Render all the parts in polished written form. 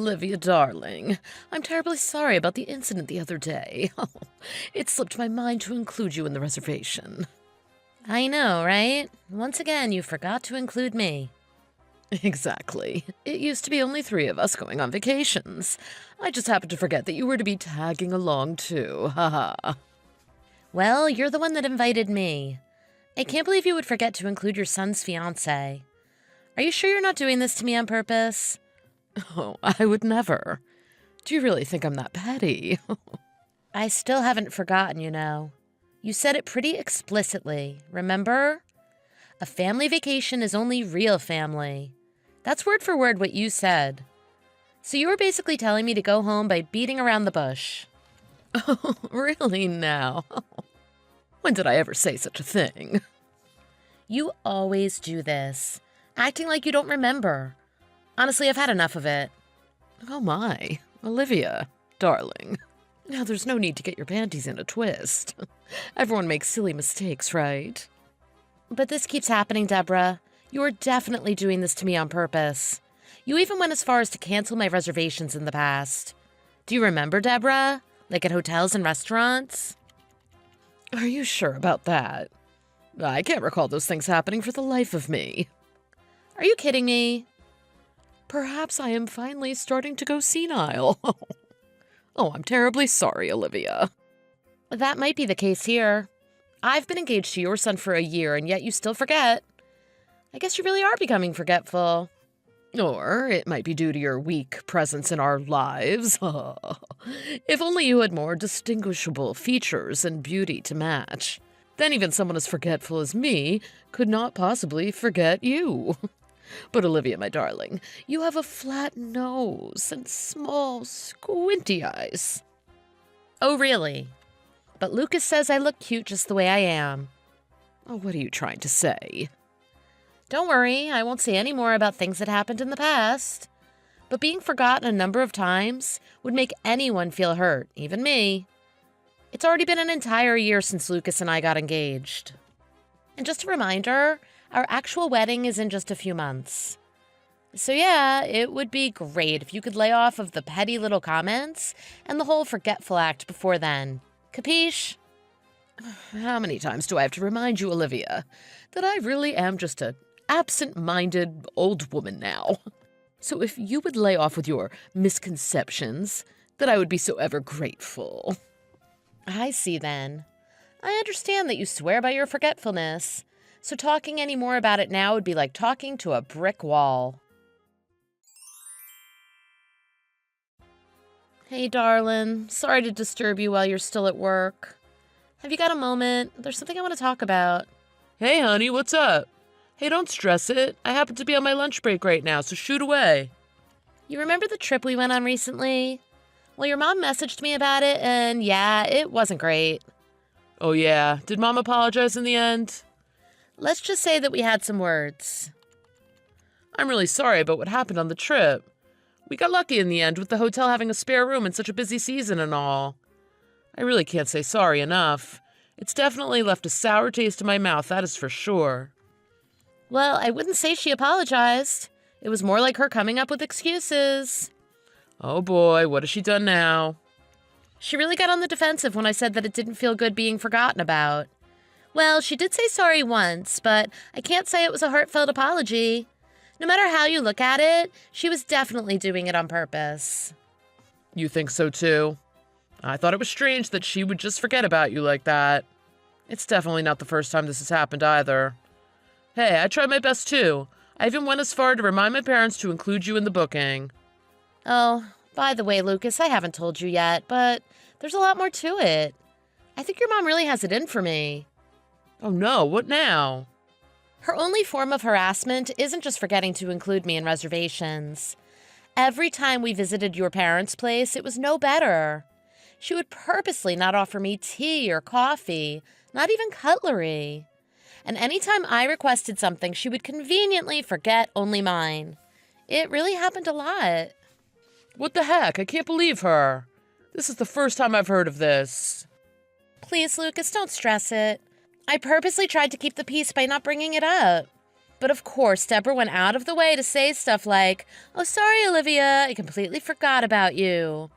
Olivia, darling. I'm terribly sorry about the incident the other day. It slipped my mind to include you in the reservation. I know, right? Once again, you forgot to include me. Exactly. It used to be only 3 of us going on vacations. I just happened to forget that you were to be tagging along too. Haha. Well, you're the one that invited me. I can't believe you would forget to include your son's fiancé. Are you sure you're not doing this to me on purpose? Oh, I would never. Do you really think I'm that petty? I still haven't forgotten, you know. You said it pretty explicitly, remember? A family vacation is only real family. That's word for word what you said. So you were basically telling me to go home by beating around the bush. Oh, really now? When did I ever say such a thing? You always do this, acting like you don't remember. Honestly, I've had enough of it. Oh my, Olivia, darling. Now there's no need to get your panties in a twist. Everyone makes silly mistakes, right? But this keeps happening, Deborah. You're definitely doing this to me on purpose. You even went as far as to cancel my reservations in the past. Do you remember, Deborah? Like at hotels and restaurants? Are you sure about that? I can't recall those things happening for the life of me. Are you kidding me? Perhaps I am finally starting to go senile. Oh, I'm terribly sorry, Olivia. That might be the case here. I've been engaged to your son for a year, and yet you still forget. I guess you really are becoming forgetful. Or it might be due to your weak presence in our lives. If only you had more distinguishable features and beauty to match. Then even someone as forgetful as me could not possibly forget you. But Olivia, my darling, you have a flat nose and small, squinty eyes. Oh, really? But Lucas says I look cute just the way I am. Oh, what are you trying to say? Don't worry, I won't say any more about things that happened in the past. But being forgotten a number of times would make anyone feel hurt, even me. It's already been an entire year since Lucas and I got engaged. And just a reminder, our actual wedding is in just a few months. So yeah, it would be great if you could lay off of the petty little comments and the whole forgetful act before then. Capiche? How many times do I have to remind you, Olivia, that I really am just an absent-minded old woman now? So if you would lay off with your misconceptions, then I would be so ever grateful. I see then. I understand that you swear by your forgetfulness, so talking any more about it now would be like talking to a brick wall. Hey, darling. Sorry to disturb you while you're still at work. Have you got a moment? There's something I want to talk about. Hey, honey, what's up? Hey, don't stress it. I happen to be on my lunch break right now, so shoot away. You remember the trip we went on recently? Well, your mom messaged me about it, and yeah, it wasn't great. Oh, yeah? Did Mom apologize in the end? Let's just say that we had some words. I'm really sorry about what happened on the trip. We got lucky in the end with the hotel having a spare room in such a busy season and all. I really can't say sorry enough. It's definitely left a sour taste in my mouth, that is for sure. Well, I wouldn't say she apologized. It was more like her coming up with excuses. Oh boy, what has she done now? She really got on the defensive when I said that it didn't feel good being forgotten about. Well, she did say sorry once, but I can't say it was a heartfelt apology. No matter how you look at it, she was definitely doing it on purpose. You think so too? I thought it was strange that she would just forget about you like that. It's definitely not the first time this has happened either. Hey, I tried my best too. I even went as far to remind my parents to include you in the booking. Oh, by the way, Lucas, I haven't told you yet, but there's a lot more to it. I think your mom really has it in for me. Oh no, what now? Her only form of harassment isn't just forgetting to include me in reservations. Every time we visited your parents' place, it was no better. She would purposely not offer me tea or coffee, not even cutlery. And anytime I requested something, she would conveniently forget only mine. It really happened a lot. What the heck? I can't believe her. This is the first time I've heard of this. Please, Lucas, don't stress it. I purposely tried to keep the peace by not bringing it up. But of course, Deborah went out of the way to say stuff like, "Oh, sorry, Olivia, I completely forgot about you."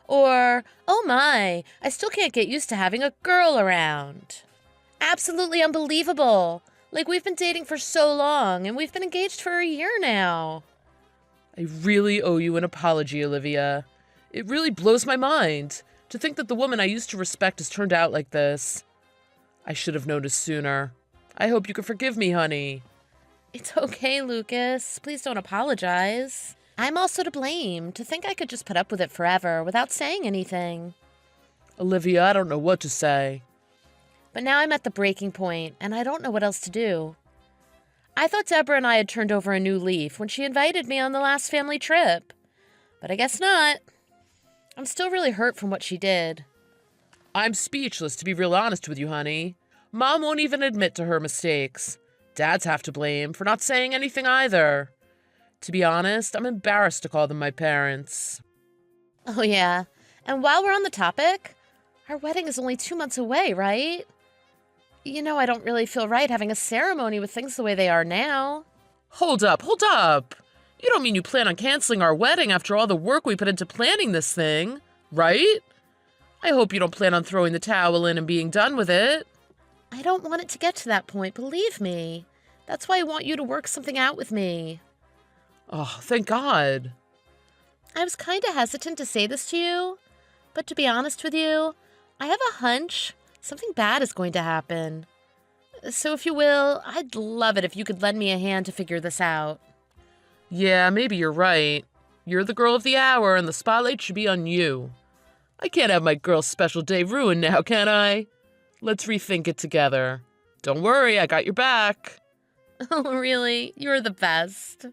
Or, "Oh my, I still can't get used to having a girl around." Absolutely unbelievable. Like, we've been dating for so long, and we've been engaged for a year now. I really owe you an apology, Olivia. It really blows my mind to think that the woman I used to respect has turned out like this. I should have noticed sooner. I hope you can forgive me, honey. It's okay, Lucas. Please don't apologize. I'm also to blame. To think I could just put up with it forever without saying anything. Olivia, I don't know what to say. But now I'm at the breaking point, and I don't know what else to do. I thought Deborah and I had turned over a new leaf when she invited me on the last family trip. But I guess not. I'm still really hurt from what she did. I'm speechless, to be real honest with you, honey. Mom won't even admit to her mistakes. Dad's half to blame for not saying anything either. To be honest, I'm embarrassed to call them my parents. Oh yeah, and while we're on the topic, our wedding is only 2 months away, right? You know, I don't really feel right having a ceremony with things the way they are now. Hold up. You don't mean you plan on canceling our wedding after all the work we put into planning this thing, right? I hope you don't plan on throwing the towel in and being done with it. I don't want it to get to that point, believe me. That's why I want you to work something out with me. Oh, thank God. I was kind of hesitant to say this to you, but to be honest with you, I have a hunch something bad is going to happen. So if you will, I'd love it if you could lend me a hand to figure this out. Yeah, maybe you're right. You're the girl of the hour, and the spotlight should be on you. I can't have my girl's special day ruined now, can I? Let's rethink it together. Don't worry, I got your back. Oh, really? You're the best.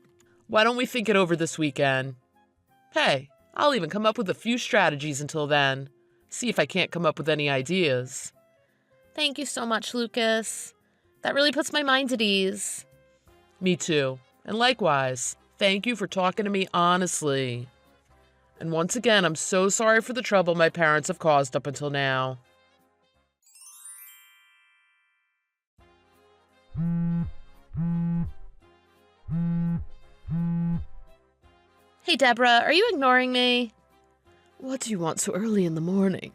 Why don't we think it over this weekend? Hey, I'll even come up with a few strategies until then. See if I can't come up with any ideas. Thank you so much, Lucas. That really puts my mind at ease. Me too. And likewise, thank you for talking to me honestly. And once again, I'm so sorry for the trouble my parents have caused up until now. Hey, Deborah, are you ignoring me? What do you want so early in the morning?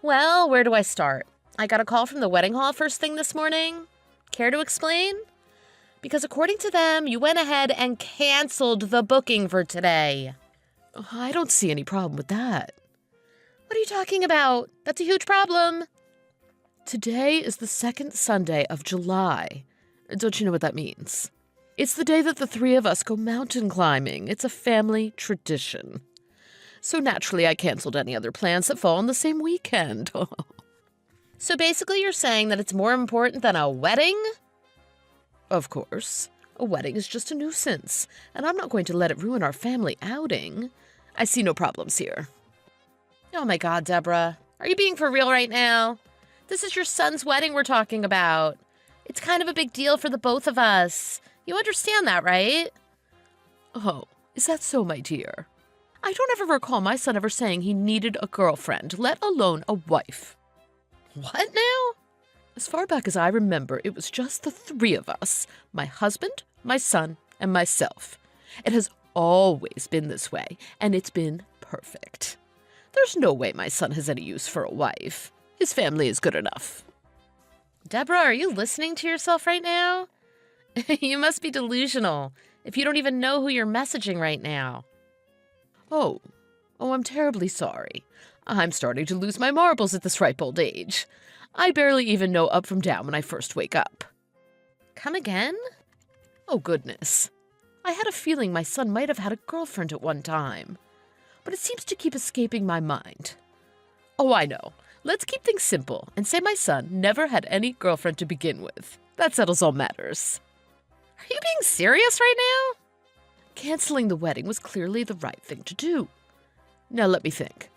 Well, where do I start? I got a call from the wedding hall first thing this morning. Care to explain? Because according to them, you went ahead and canceled the booking for today. I don't see any problem with that. What are you talking about? That's a huge problem. Today is the second Sunday of July. Don't you know what that means? It's the day that the three of us go mountain climbing. It's a family tradition. So naturally, I canceled any other plans that fall on the same weekend. So basically, you're saying that it's more important than a wedding? Of course. A wedding is just a nuisance, and I'm not going to let it ruin our family outing. I see no problems here. Oh my God, Deborah. Are you being for real right now? This is your son's wedding we're talking about. It's kind of a big deal for the both of us. You understand that, right? Oh, is that so, my dear? I don't ever recall my son ever saying he needed a girlfriend, let alone a wife. What now? As far back as I remember, it was just the three of us, my husband, my son, and myself. It has always been this way, and it's been perfect. There's no way my son has any use for a wife. His family is good enough. Deborah, are you listening to yourself right now? You must be delusional if you don't even know who you're messaging right now. Oh, I'm terribly sorry. I'm starting to lose my marbles at this ripe old age. I barely even know up from down when I first wake up. Come again? Oh, goodness. I had a feeling my son might have had a girlfriend at one time, but it seems to keep escaping my mind. Oh, I know. Let's keep things simple and say my son never had any girlfriend to begin with. That settles all matters. Are you being serious right now? Canceling the wedding was clearly the right thing to do. Now let me think.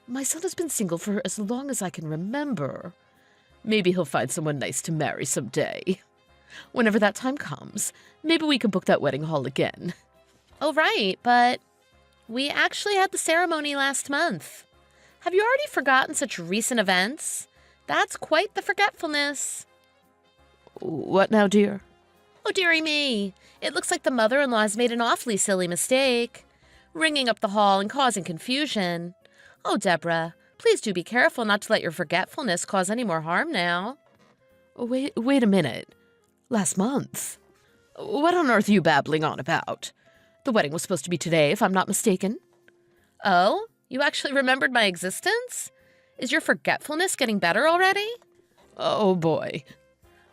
My son has been single for as long as I can remember. Maybe he'll find someone nice to marry someday. Whenever that time comes, maybe we can book that wedding hall again. Oh, right, but we actually had the ceremony last month. Have you already forgotten such recent events? That's quite the forgetfulness. What now, dear? Oh, dearie me. It looks like the mother-in-law has made an awfully silly mistake, ringing up the hall and causing confusion. Oh, Deborah, please do be careful not to let your forgetfulness cause any more harm now. Wait a minute. Last month? What on earth are you babbling on about? The wedding was supposed to be today, if I'm not mistaken. Oh, you actually remembered my existence? Is your forgetfulness getting better already? Oh, boy.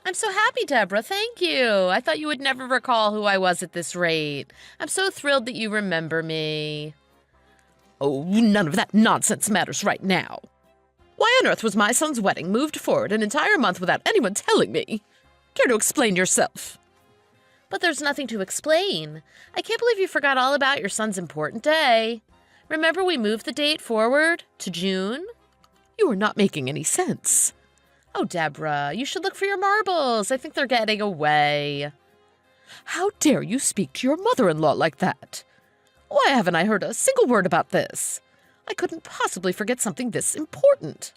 I'm so happy, Deborah. Thank you. I thought you would never recall who I was at this rate. I'm so thrilled that you remember me. Oh, none of that nonsense matters right now. Why on earth was my son's wedding moved forward an entire month without anyone telling me? Care to explain yourself? But there's nothing to explain. I can't believe you forgot all about your son's important day. Remember we moved the date forward to June? You are not making any sense. Oh, Deborah, you should look for your marbles. I think they're getting away. How dare you speak to your mother-in-law like that? Why haven't I heard a single word about this? I couldn't possibly forget something this important.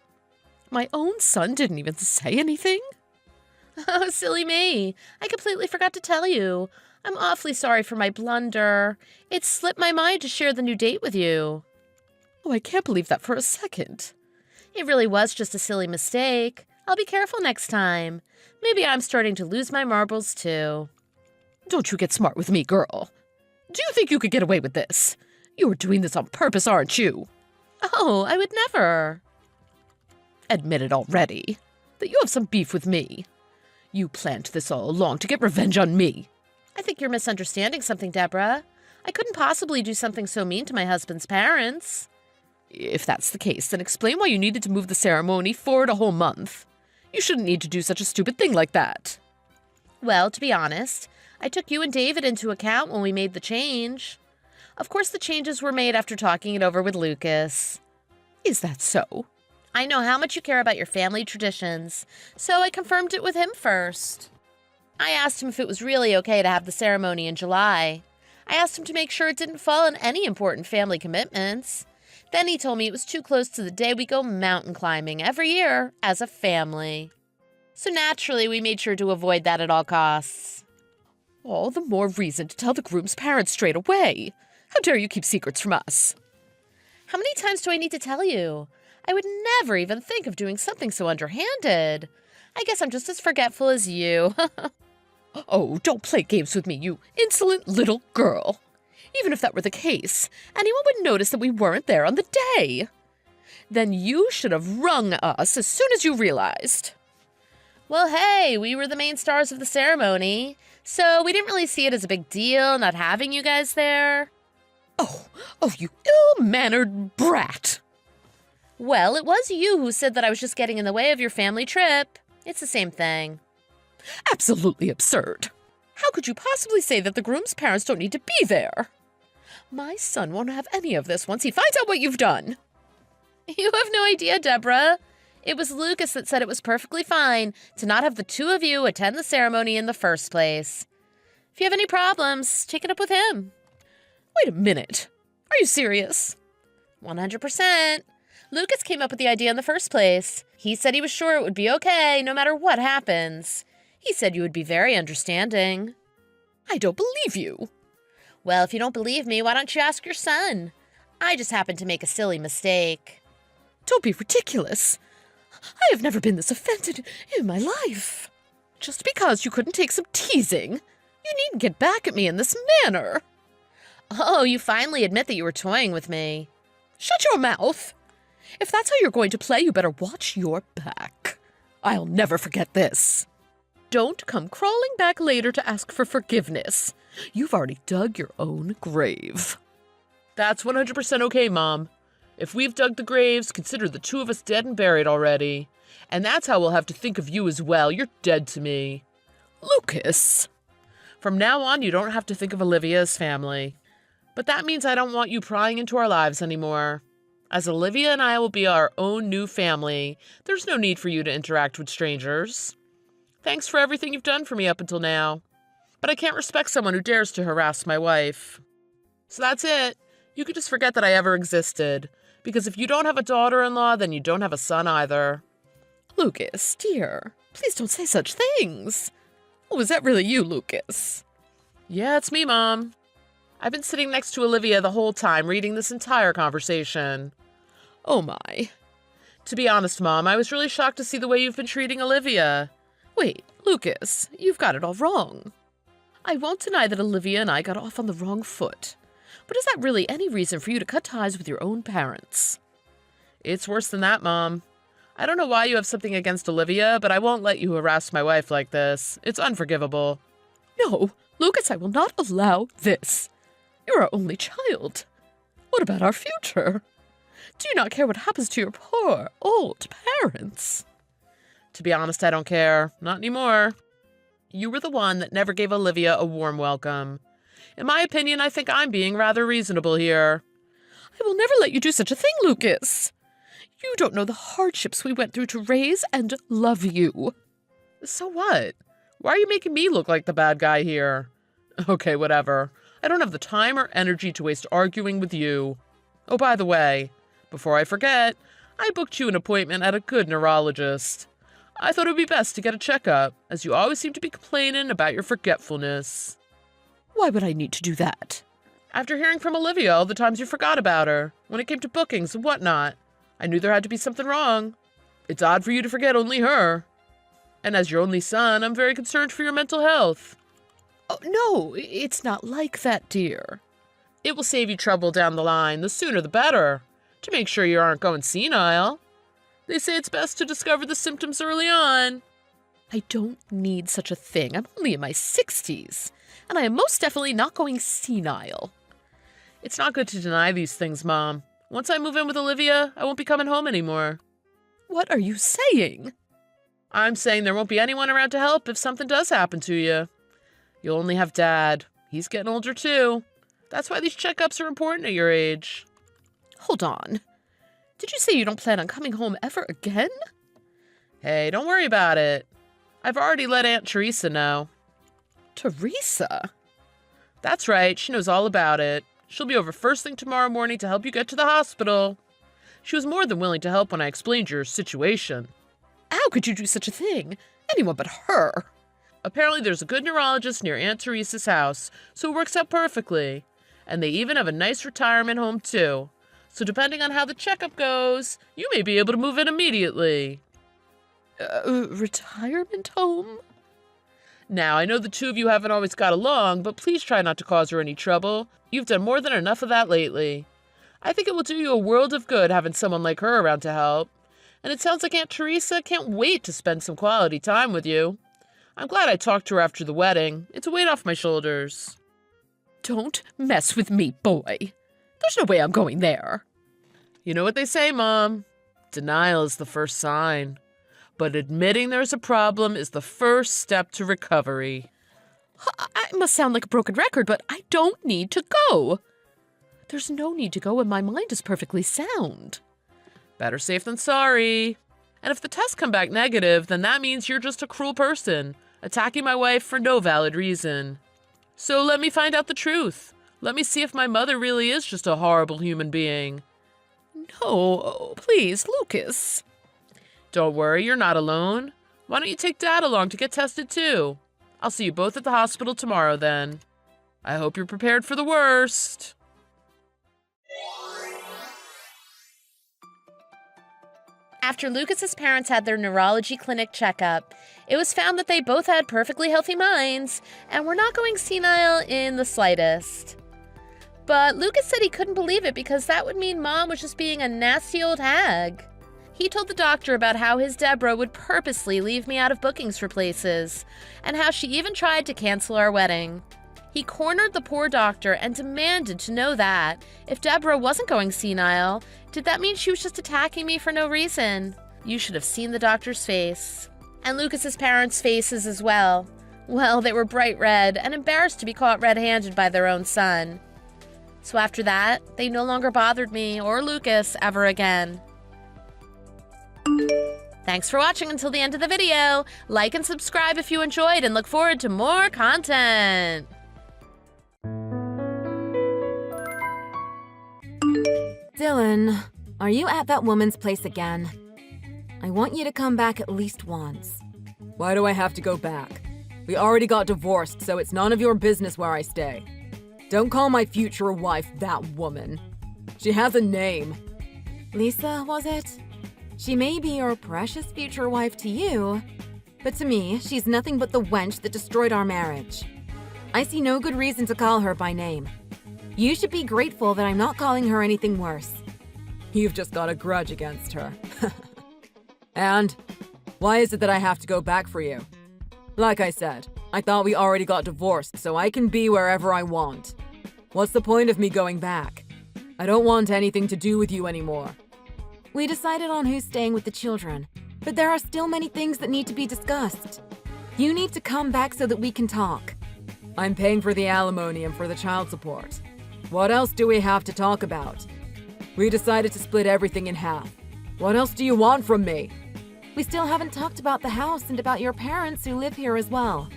My own son didn't even say anything. Oh, silly me. I completely forgot to tell you. I'm awfully sorry for my blunder. It slipped my mind to share the new date with you. Oh, I can't believe that for a second. It really was just a silly mistake. I'll be careful next time. Maybe I'm starting to lose my marbles, too. Don't you get smart with me, girl. Do you think you could get away with this? You are doing this on purpose, aren't you? Oh, I would never. Admit it already, that you have some beef with me. You planned this all along to get revenge on me. I think you're misunderstanding something, Deborah. I couldn't possibly do something so mean to my husband's parents. If that's the case, then explain why you needed to move the ceremony forward a whole month. You shouldn't need to do such a stupid thing like that. Well, to be honest, I took you and David into account when we made the change. Of course, the changes were made after talking it over with Lucas. Is that so? I know how much you care about your family traditions, so I confirmed it with him first. I asked him if it was really okay to have the ceremony in July. I asked him to make sure it didn't fall on any important family commitments. Then he told me it was too close to the day we go mountain climbing every year as a family. So naturally, we made sure to avoid that at all costs. All the more reason to tell the groom's parents straight away. How dare you keep secrets from us? How many times do I need to tell you? I would never even think of doing something so underhanded. I guess I'm just as forgetful as you. Oh, don't play games with me, you insolent little girl. Even if that were the case, anyone would notice that we weren't there on the day. Then you should have rung us as soon as you realized. Well, hey, we were the main stars of the ceremony, so we didn't really see it as a big deal not having you guys there. Oh, you ill-mannered brat. Well, it was you who said that I was just getting in the way of your family trip. It's the same thing. Absolutely absurd. How could you possibly say that the groom's parents don't need to be there? My son won't have any of this once he finds out what you've done. You have no idea, Deborah. It was Lucas that said it was perfectly fine to not have the two of you attend the ceremony in the first place. If you have any problems, take it up with him. Wait a minute. Are you serious? 100%. Lucas came up with the idea in the first place. He said he was sure it would be okay no matter what happens. He said you would be very understanding. I don't believe you. Well, if you don't believe me, why don't you ask your son? I just happened to make a silly mistake. Don't be ridiculous. I have never been this offended in my life. Just because you couldn't take some teasing, you needn't get back at me in this manner. Oh, you finally admit that you were toying with me. Shut your mouth. If that's how you're going to play, you better watch your back. I'll never forget this. Don't come crawling back later to ask for forgiveness. You've already dug your own grave. That's 100% okay, Mom. If we've dug the graves, consider the two of us dead and buried already. And that's how we'll have to think of you as well. You're dead to me. Lucas. From now on, you don't have to think of Olivia as family. But that means I don't want you prying into our lives anymore. As Olivia and I will be our own new family, there's no need for you to interact with strangers. Thanks for everything you've done for me up until now. But I can't respect someone who dares to harass my wife. So that's it. You could just forget that I ever existed. Because if you don't have a daughter-in-law, then you don't have a son either. Lucas, dear, please don't say such things. Oh, is that really you, Lucas? Yeah, it's me, Mom. I've been sitting next to Olivia the whole time, reading this entire conversation. Oh my. To be honest, Mom, I was really shocked to see the way you've been treating Olivia. Wait, Lucas, you've got it all wrong. I won't deny that Olivia and I got off on the wrong foot. But is that really any reason for you to cut ties with your own parents? It's worse than that, Mom. I don't know why you have something against Olivia, but I won't let you harass my wife like this. It's unforgivable. No, Lucas, I will not allow this. You're our only child. What about our future? Do you not care what happens to your poor, old parents? To be honest, I don't care. Not anymore. You were the one that never gave Olivia a warm welcome. In my opinion, I think I'm being rather reasonable here. I will never let you do such a thing, Lucas. You don't know the hardships we went through to raise and love you. So what? Why are you making me look like the bad guy here? Okay, whatever. I don't have the time or energy to waste arguing with you. Oh, by the way, before I forget, I booked you an appointment at a good neurologist. I thought it would be best to get a checkup, as you always seem to be complaining about your forgetfulness. Why would I need to do that? After hearing from Olivia all the times you forgot about her, when it came to bookings and whatnot, I knew there had to be something wrong. It's odd for you to forget only her. And as your only son, I'm very concerned for your mental health. Oh, no, it's not like that, dear. It will save you trouble down the line, the sooner the better, to make sure you aren't going senile. They say it's best to discover the symptoms early on. I don't need such a thing. I'm only in my 60s, and I am most definitely not going senile. It's not good to deny these things, Mom. Once I move in with Olivia, I won't be coming home anymore. What are you saying? I'm saying there won't be anyone around to help if something does happen to you. You'll only have Dad. He's getting older too. That's why these checkups are important at your age. Hold on. Did you say you don't plan on coming home ever again? Hey, don't worry about it. I've already let Aunt Teresa know. Teresa? That's right, she knows all about it. She'll be over first thing tomorrow morning to help you get to the hospital. She was more than willing to help when I explained your situation. How could you do such a thing? Anyone but her. Apparently there's a good neurologist near Aunt Teresa's house, so it works out perfectly. And they even have a nice retirement home too. So depending on how the checkup goes, you may be able to move in immediately. Retirement home? Now, I know the two of you haven't always got along, but please try not to cause her any trouble. You've done more than enough of that lately. I think it will do you a world of good having someone like her around to help. And it sounds like Aunt Teresa can't wait to spend some quality time with you. I'm glad I talked to her after the wedding. It's a weight off my shoulders. Don't mess with me, boy. There's no way I'm going there. You know what they say, Mom? Denial is the first sign. But admitting there's a problem is the first step to recovery. I must sound like a broken record, but I don't need to go. There's no need to go when my mind is perfectly sound. Better safe than sorry. And if the tests come back negative, then that means you're just a cruel person, attacking my wife for no valid reason. So let me find out the truth. Let me see if my mother really is just a horrible human being. No, please, Lucas. Don't worry, you're not alone. Why don't you take Dad along to get tested too? I'll see you both at the hospital tomorrow then. I hope you're prepared for the worst. After Lucas's parents had their neurology clinic checkup, it was found that they both had perfectly healthy minds and were not going senile in the slightest. But Lucas said he couldn't believe it because that would mean Mom was just being a nasty old hag. He told the doctor about how his Deborah would purposely leave me out of bookings for places, and how she even tried to cancel our wedding. He cornered the poor doctor and demanded to know that, if Deborah wasn't going senile, did that mean she was just attacking me for no reason? You should have seen the doctor's face. And Lucas's parents' faces as well. Well, they were bright red and embarrassed to be caught red-handed by their own son. So after that, they no longer bothered me or Lucas ever again. Thanks for watching until the end of the video. Like and subscribe if you enjoyed and look forward to more content. Dylan, are you at that woman's place again? I want you to come back at least once. Why do I have to go back? We already got divorced, so it's none of your business where I stay. Don't call my future wife that woman. She has a name. Lisa, was it? She may be your precious future wife to you, but to me, she's nothing but the wench that destroyed our marriage. I see no good reason to call her by name. You should be grateful that I'm not calling her anything worse. You've just got a grudge against her. And? Why is it that I have to go back for you? Like I said, I thought we already got divorced, so I can be wherever I want. What's the point of me going back? I don't want anything to do with you anymore. We decided on who's staying with the children, but there are still many things that need to be discussed. You need to come back so that we can talk. I'm paying for the alimony and for the child support. What else do we have to talk about? We decided to split everything in half. What else do you want from me? We still haven't talked about the house and about your parents who live here as well.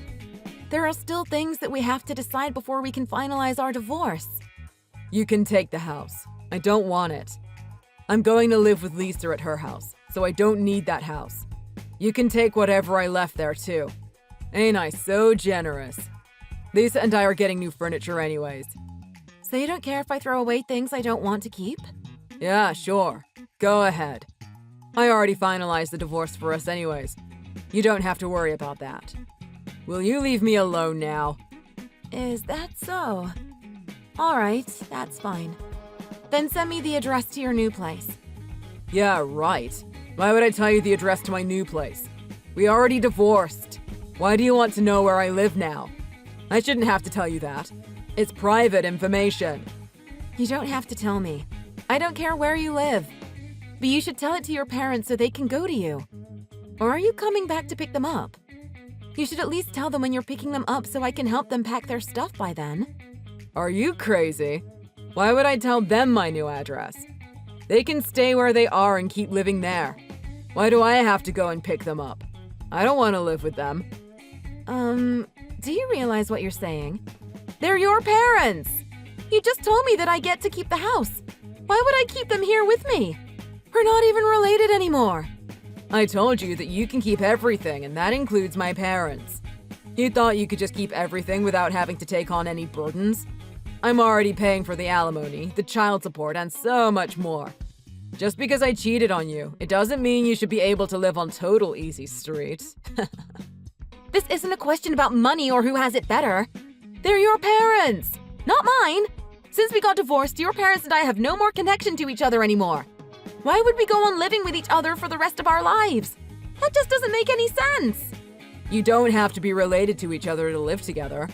There are still things that we have to decide before we can finalize our divorce. You can take the house. I don't want it. I'm going to live with Lisa at her house, so I don't need that house. You can take whatever I left there too. Ain't I so generous? Lisa and I are getting new furniture anyways. So you don't care if I throw away things I don't want to keep? Yeah, sure. Go ahead. I already finalized the divorce for us anyways. You don't have to worry about that. Will you leave me alone now? Is that so? Alright, that's fine. Then send me the address to your new place. Yeah, right. Why would I tell you the address to my new place? We already divorced. Why do you want to know where I live now? I shouldn't have to tell you that. It's private information. You don't have to tell me. I don't care where you live. But you should tell it to your parents so they can go to you. Or are you coming back to pick them up? You should at least tell them when you're picking them up so I can help them pack their stuff by then. Are you crazy? Why would I tell them my new address? They can stay where they are and keep living there. Why do I have to go and pick them up? I don't want to live with them. Do you realize what you're saying? They're your parents! You just told me that I get to keep the house. Why would I keep them here with me? We're not even related anymore. I told you that you can keep everything, and that includes my parents. You thought you could just keep everything without having to take on any burdens? I'm already paying for the alimony, the child support, and so much more. Just because I cheated on you, it doesn't mean you should be able to live on total easy street. This isn't a question about money or who has it better. They're your parents, not mine. Since we got divorced, your parents and I have no more connection to each other anymore. Why would we go on living with each other for the rest of our lives? That just doesn't make any sense. You don't have to be related to each other to live together.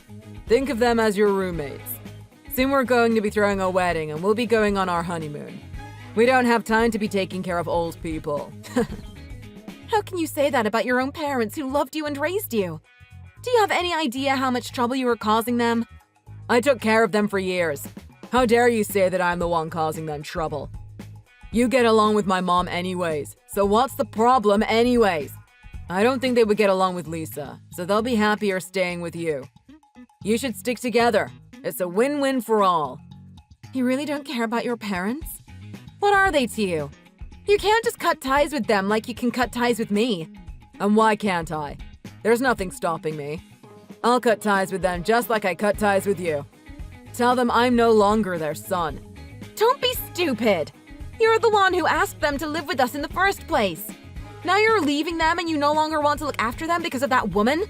Think of them as your roommates. Soon we're going to be throwing a wedding and we'll be going on our honeymoon. We don't have time to be taking care of old people. How can you say that about your own parents who loved you and raised you? Do you have any idea how much trouble you were causing them? I took care of them for years. How dare you say that I'm the one causing them trouble? You get along with my mom anyways, so what's the problem anyways? I don't think they would get along with Lisa, so they'll be happier staying with you. You should stick together. It's a win-win for all. You really don't care about your parents? What are they to you? You can't just cut ties with them like you can cut ties with me. And why can't I? There's nothing stopping me. I'll cut ties with them just like I cut ties with you. Tell them I'm no longer their son. Don't be stupid! You're the one who asked them to live with us in the first place. Now you're leaving them and you no longer want to look after them because of that woman?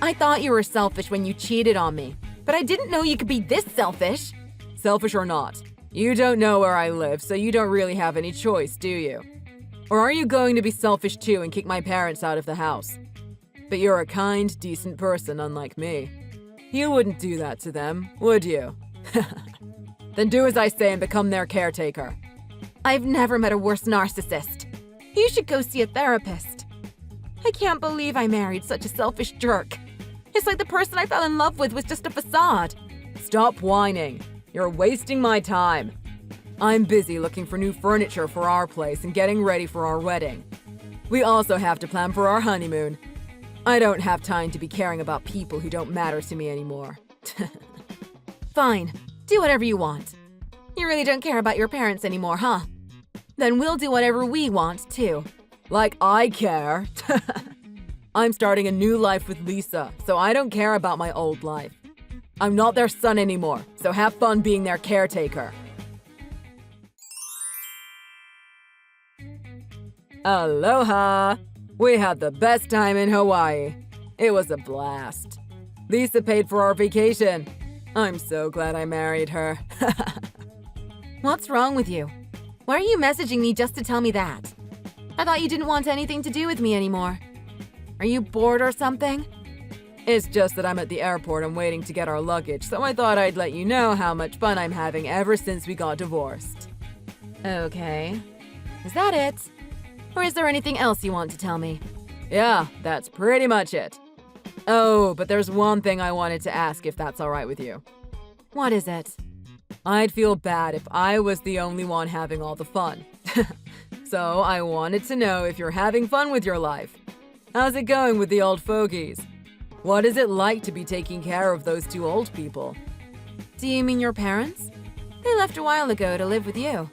I thought you were selfish when you cheated on me, but I didn't know you could be this selfish. Selfish or not, you don't know where I live, so you don't really have any choice, do you? Or are you going to be selfish too and kick my parents out of the house? But you're a kind, decent person, unlike me. You wouldn't do that to them, would you? Then do as I say and become their caretaker. I've never met a worse narcissist. You should go see a therapist. I can't believe I married such a selfish jerk. It's like the person I fell in love with was just a facade. Stop whining. You're wasting my time. I'm busy looking for new furniture for our place and getting ready for our wedding. We also have to plan for our honeymoon. I don't have time to be caring about people who don't matter to me anymore. Fine. Do whatever you want. You really don't care about your parents anymore, huh? Then we'll do whatever we want, too. Like I care. I'm starting a new life with Lisa, so I don't care about my old life. I'm not their son anymore, so have fun being their caretaker. Aloha! We had the best time in Hawaii. It was a blast. Lisa paid for our vacation. I'm so glad I married her. What's wrong with you? Why are you messaging me just to tell me that? I thought you didn't want anything to do with me anymore. Are you bored or something? It's just that I'm at the airport and waiting to get our luggage, so I thought I'd let you know how much fun I'm having ever since we got divorced. Okay. Is that it? Or is there anything else you want to tell me? Yeah, that's pretty much it. Oh, but there's one thing I wanted to ask, if that's all right with you. What is it? I'd feel bad if I was the only one having all the fun. So I wanted to know if you're having fun with your life. How's it going with the old fogies? What is it like to be taking care of those two old people? Do you mean your parents? They left a while ago to live with you.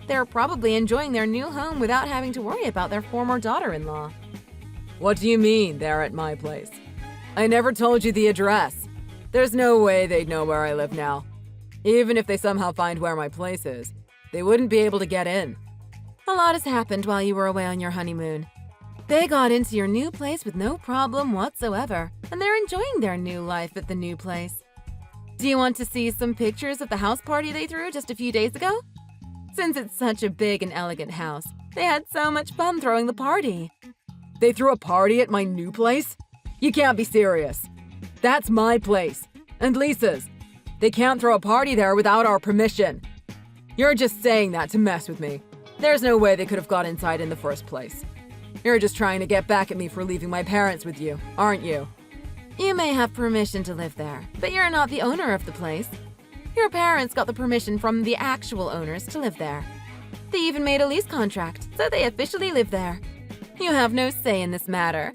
They're probably enjoying their new home without having to worry about their former daughter-in-law. What do you mean, they're at my place? I never told you the address. There's no way they'd know where I live now. Even if they somehow find where my place is, they wouldn't be able to get in. A lot has happened while you were away on your honeymoon. They got into your new place with no problem whatsoever, and they're enjoying their new life at the new place. Do you want to see some pictures of the house party they threw just a few days ago? Since it's such a big and elegant house, they had so much fun throwing the party. They threw a party at my new place? You can't be serious. That's my place, and Lisa's. They can't throw a party there without our permission. You're just saying that to mess with me. There's no way they could have got inside in the first place. You're just trying to get back at me for leaving my parents with you, aren't you? You may have permission to live there, but you're not the owner of the place. Your parents got the permission from the actual owners to live there. They even made a lease contract, so they officially live there. You have no say in this matter.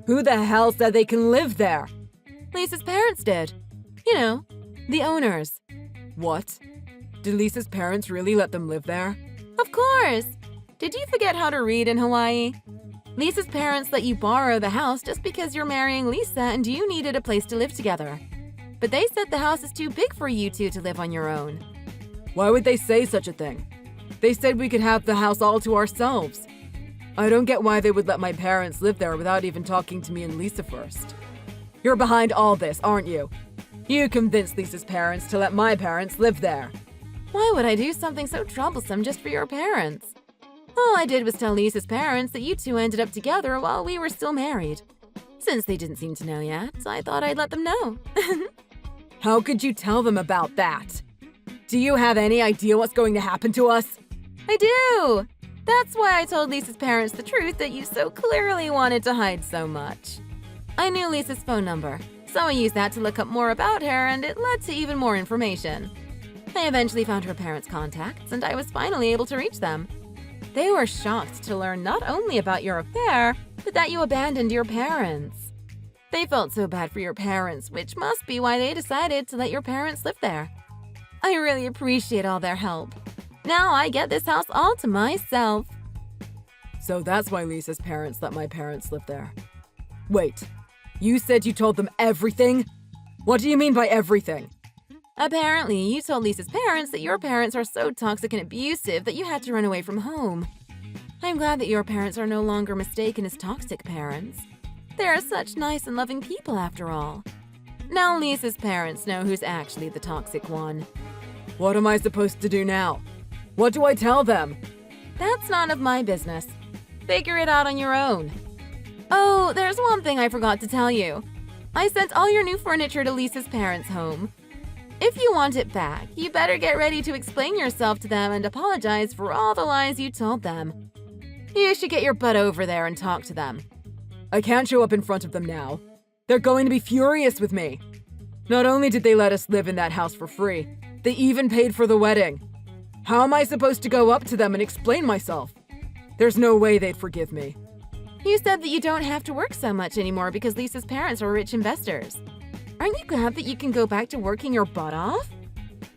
Who the hell said they can live there? Lisa's parents did. You know, the owners. What? Did Lisa's parents really let them live there? Of course! Did you forget how to read in Hawaii? Lisa's parents let you borrow the house just because you're marrying Lisa and you needed a place to live together. But they said the house is too big for you two to live on your own. Why would they say such a thing? They said we could have the house all to ourselves. I don't get why they would let my parents live there without even talking to me and Lisa first. You're behind all this, aren't you? You convinced Lisa's parents to let my parents live there. Why would I do something so troublesome just for your parents? All I did was tell Lisa's parents that you two ended up together while we were still married. Since they didn't seem to know yet, I thought I'd let them know. How could you tell them about that? Do you have any idea what's going to happen to us? I do! That's why I told Lisa's parents the truth that you so clearly wanted to hide so much. I knew Lisa's phone number, so I used that to look up more about her, and it led to even more information. I eventually found her parents' contacts, and I was finally able to reach them. They were shocked to learn not only about your affair, but that you abandoned your parents. They felt so bad for your parents, which must be why they decided to let your parents live there. I really appreciate all their help. Now I get this house all to myself. So that's why Lisa's parents let my parents live there. Wait, you said you told them everything? What do you mean by everything? Apparently, you told Lisa's parents that your parents are so toxic and abusive that you had to run away from home. I'm glad that your parents are no longer mistaken as toxic parents. They are such nice and loving people after all. Now Lisa's parents know who's actually the toxic one. What am I supposed to do now? What do I tell them? That's none of my business. Figure it out on your own. Oh, there's one thing I forgot to tell you. I sent all your new furniture to Lisa's parents' home. If you want it back, you better get ready to explain yourself to them and apologize for all the lies you told them. You should get your butt over there and talk to them. I can't show up in front of them now. They're going to be furious with me. Not only did they let us live in that house for free, they even paid for the wedding. How am I supposed to go up to them and explain myself? There's no way they'd forgive me. You said that you don't have to work so much anymore because Lisa's parents are rich investors. Aren't you glad that you can go back to working your butt off?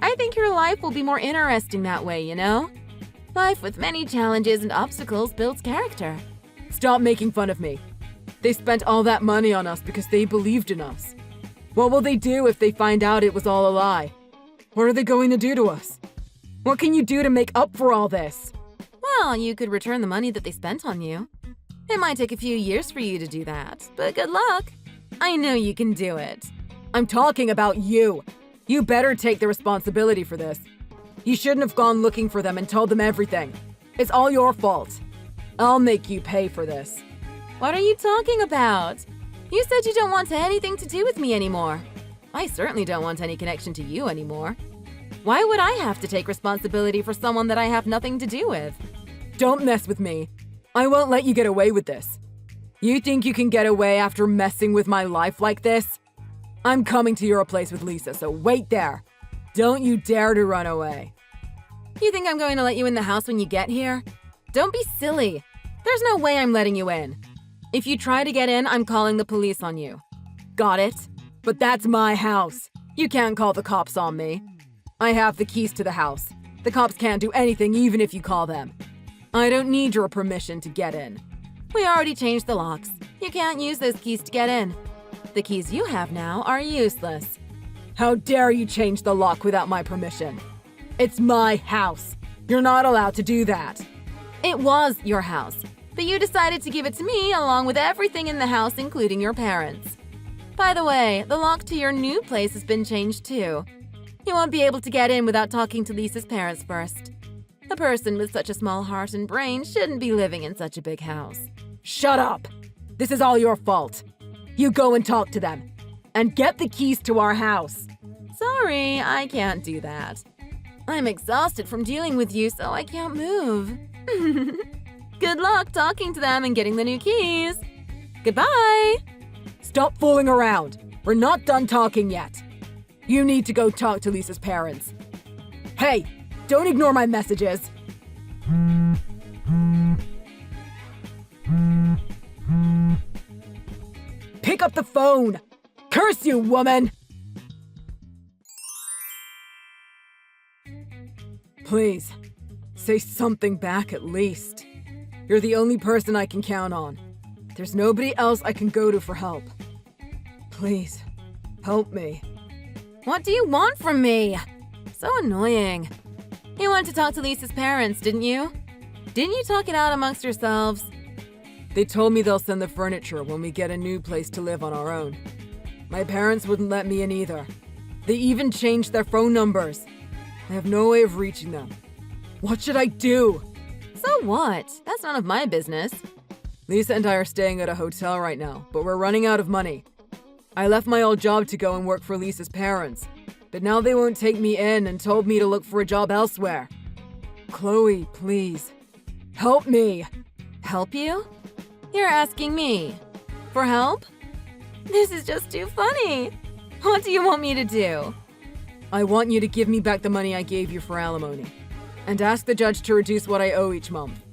I think your life will be more interesting that way, you know? Life with many challenges and obstacles builds character. Stop making fun of me. They spent all that money on us because they believed in us. What will they do if they find out it was all a lie? What are they going to do to us? What can you do to make up for all this? Well, you could return the money that they spent on you. It might take a few years for you to do that, but good luck. I know you can do it. I'm talking about you. You better take the responsibility for this. You shouldn't have gone looking for them and told them everything. It's all your fault. I'll make you pay for this. What are you talking about? You said you don't want anything to do with me anymore. I certainly don't want any connection to you anymore. Why would I have to take responsibility for someone that I have nothing to do with? Don't mess with me. I won't let you get away with this. You think you can get away after messing with my life like this? I'm coming to your place with Lisa, so wait there. Don't you dare to run away. You think I'm going to let you in the house when you get here? Don't be silly. There's no way I'm letting you in. If you try to get in, I'm calling the police on you. Got it? But that's my house. You can't call the cops on me. I have the keys to the house. The cops can't do anything even if you call them. I don't need your permission to get in. We already changed the locks. You can't use those keys to get in. The keys you have now are useless. How dare you change the lock without my permission? It's my house. You're not allowed to do that. It was your house, but you decided to give it to me along with everything in the house, including your parents. By the way, the lock to your new place has been changed too. You won't be able to get in without talking to Lisa's parents first. A person with such a small heart and brain shouldn't be living in such a big house. Shut up! This is all your fault. You go and talk to them. And get the keys to our house. Sorry, I can't do that. I'm exhausted from dealing with you, so I can't move. Good luck talking to them and getting the new keys. Goodbye! Stop fooling around. We're not done talking yet. You need to go talk to Lisa's parents. Hey, don't ignore my messages. Pick up the phone! Curse you, woman! Please, say something back at least. You're the only person I can count on. There's nobody else I can go to for help. Please, help me. What do you want from me? So annoying. You wanted to talk to Lisa's parents, didn't you? Didn't you talk it out amongst yourselves? They told me they'll send the furniture when we get a new place to live on our own. My parents wouldn't let me in either. They even changed their phone numbers. I have no way of reaching them. What should I do? So what? That's none of my business. Lisa and I are staying at a hotel right now, but we're running out of money. I left my old job to go and work for Lisa's parents, but now they won't take me in and told me to look for a job elsewhere. Chloe, please, help me. Help you? You're asking me for help? This is just too funny. What do you want me to do? I want you to give me back the money I gave you for alimony, and ask the judge to reduce what I owe each month.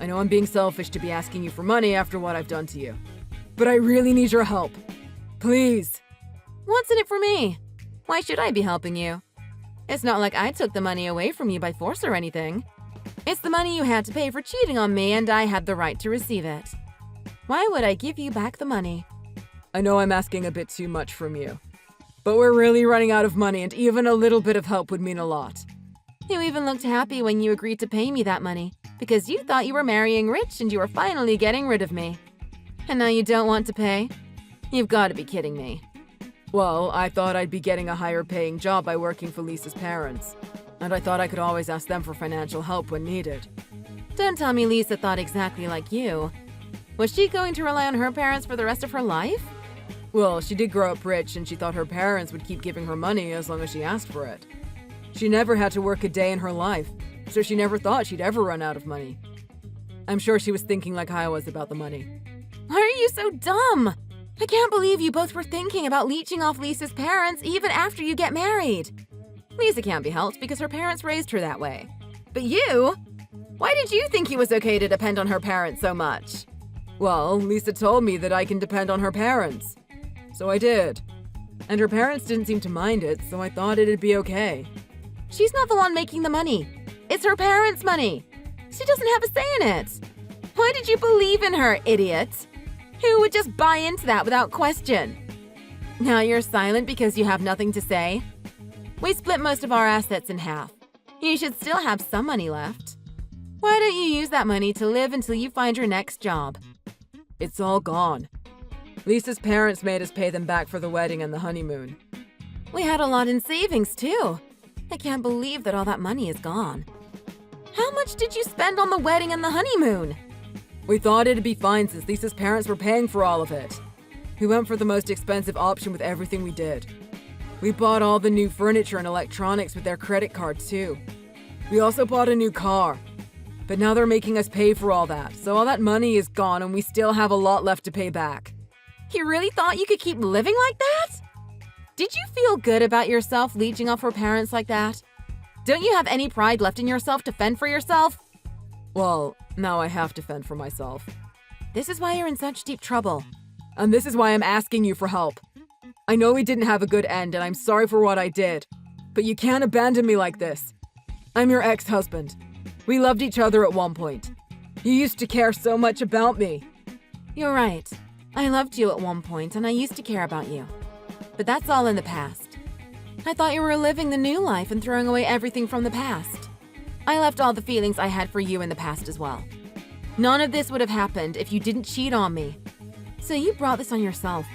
I know I'm being selfish to be asking you for money after what I've done to you, but I really need your help. Please. What's in it for me? Why should I be helping you? It's not like I took the money away from you by force or anything. It's the money you had to pay for cheating on me, and I had the right to receive it. Why would I give you back the money? I know I'm asking a bit too much from you, but we're really running out of money, and even a little bit of help would mean a lot. You even looked happy when you agreed to pay me that money, because you thought you were marrying rich and you were finally getting rid of me. And now you don't want to pay? You've got to be kidding me. Well, I thought I'd be getting a higher paying job by working for Lisa's parents, and I thought I could always ask them for financial help when needed. Don't tell me Lisa thought exactly like you. Was she going to rely on her parents for the rest of her life? Well, she did grow up rich, and she thought her parents would keep giving her money as long as she asked for it. She never had to work a day in her life, so she never thought she'd ever run out of money. I'm sure she was thinking like I was about the money. Why are you so dumb? I can't believe you both were thinking about leeching off Lisa's parents even after you get married. Lisa can't be helped because her parents raised her that way. But you? Why did you think it was okay to depend on her parents so much? Well, Lisa told me that I can depend on her parents. So I did. And her parents didn't seem to mind it, so I thought it'd be okay. She's not the one making the money. It's her parents' money. She doesn't have a say in it. Why did you believe in her, idiot? Who would just buy into that without question? Now you're silent because you have nothing to say? We split most of our assets in half. You should still have some money left. Why don't you use that money to live until you find your next job? It's all gone. Lisa's parents made us pay them back for the wedding and the honeymoon. We had a lot in savings, too. I can't believe that all that money is gone. How much did you spend on the wedding and the honeymoon? We thought it'd be fine since Lisa's parents were paying for all of it. We went for the most expensive option with everything we did. We bought all the new furniture and electronics with their credit card, too. We also bought a new car. But now they're making us pay for all that, so all that money is gone and we still have a lot left to pay back. You really thought you could keep living like that? Did you feel good about yourself leeching off her parents like that? Don't you have any pride left in yourself to fend for yourself? Well, now I have to fend for myself. This is why you're in such deep trouble. And this is why I'm asking you for help. I know we didn't have a good end and I'm sorry for what I did. But you can't abandon me like this. I'm your ex-husband. We loved each other at one point. You used to care so much about me. You're right. I loved you at one point and I used to care about you. But that's all in the past. I thought you were living the new life and throwing away everything from the past. I left all the feelings I had for you in the past as well. None of this would have happened if you didn't cheat on me. So you brought this on yourself.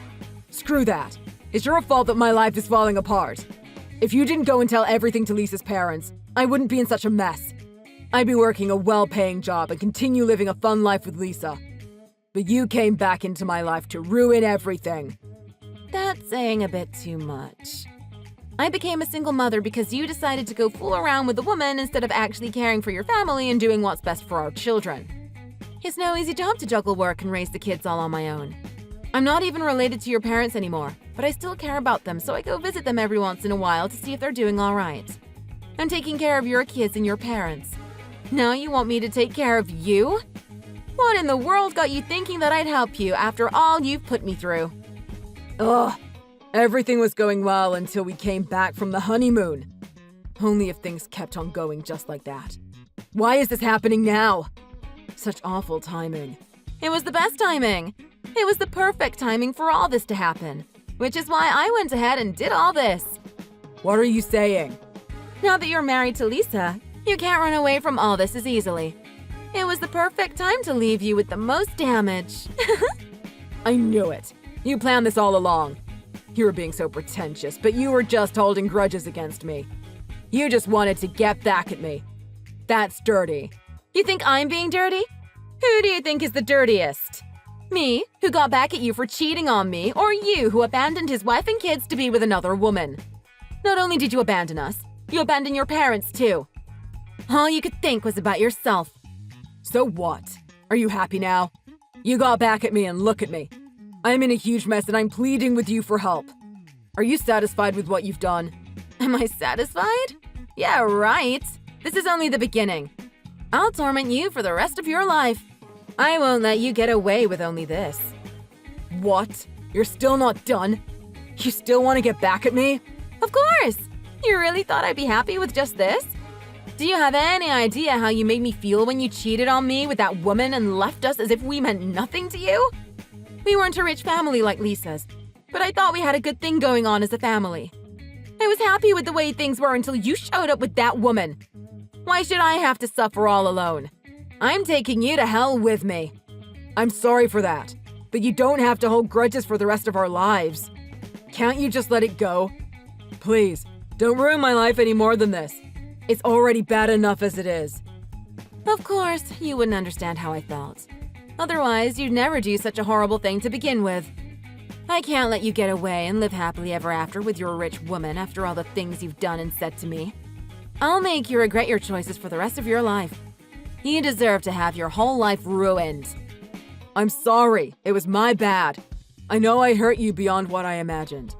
Screw that. It's your fault that my life is falling apart. If you didn't go and tell everything to Lisa's parents, I wouldn't be in such a mess. I'd be working a well-paying job and continue living a fun life with Lisa. But you came back into my life to ruin everything. That's saying a bit too much. I became a single mother because you decided to go fool around with a woman instead of actually caring for your family and doing what's best for our children. It's no easy job to juggle work and raise the kids all on my own. I'm not even related to your parents anymore, but I still care about them, so I go visit them every once in a while to see if they're doing all right. I'm taking care of your kids and your parents. Now you want me to take care of you? What in the world got you thinking that I'd help you after all you've put me through? Ugh. Everything was going well until we came back from the honeymoon. Only if things kept on going just like that. Why is this happening now? Such awful timing. It was the best timing. It was the perfect timing for all this to happen, which is why I went ahead and did all this. What are you saying? Now that you're married to Lisa, you can't run away from all this as easily. It was the perfect time to leave you with the most damage. I knew it. You planned this all along. You were being so pretentious, but you were just holding grudges against me. You just wanted to get back at me. That's dirty. You think I'm being dirty? Who do you think is the dirtiest? Me, who got back at you for cheating on me, or you, who abandoned his wife and kids to be with another woman? Not only did you abandon us, you abandoned your parents too. All you could think was about yourself. So what? Are you happy now? You got back at me and look at me. I'm in a huge mess and I'm pleading with you for help. Are you satisfied with what you've done? Am I satisfied? Yeah, right. This is only the beginning. I'll torment you for the rest of your life. I won't let you get away with only this. What? You're still not done? You still want to get back at me? Of course! You really thought I'd be happy with just this? Do you have any idea how you made me feel when you cheated on me with that woman and left us as if we meant nothing to you? We weren't a rich family like Lisa's, but I thought we had a good thing going on as a family. I was happy with the way things were until you showed up with that woman. Why should I have to suffer all alone? I'm taking you to hell with me. I'm sorry for that, but you don't have to hold grudges for the rest of our lives. Can't you just let it go? Please, don't ruin my life any more than this. It's already bad enough as it is. Of course, you wouldn't understand how I felt. Otherwise, you'd never do such a horrible thing to begin with. I can't let you get away and live happily ever after with your rich woman after all the things you've done and said to me. I'll make you regret your choices for the rest of your life. You deserve to have your whole life ruined. I'm sorry. It was my bad. I know I hurt you beyond what I imagined.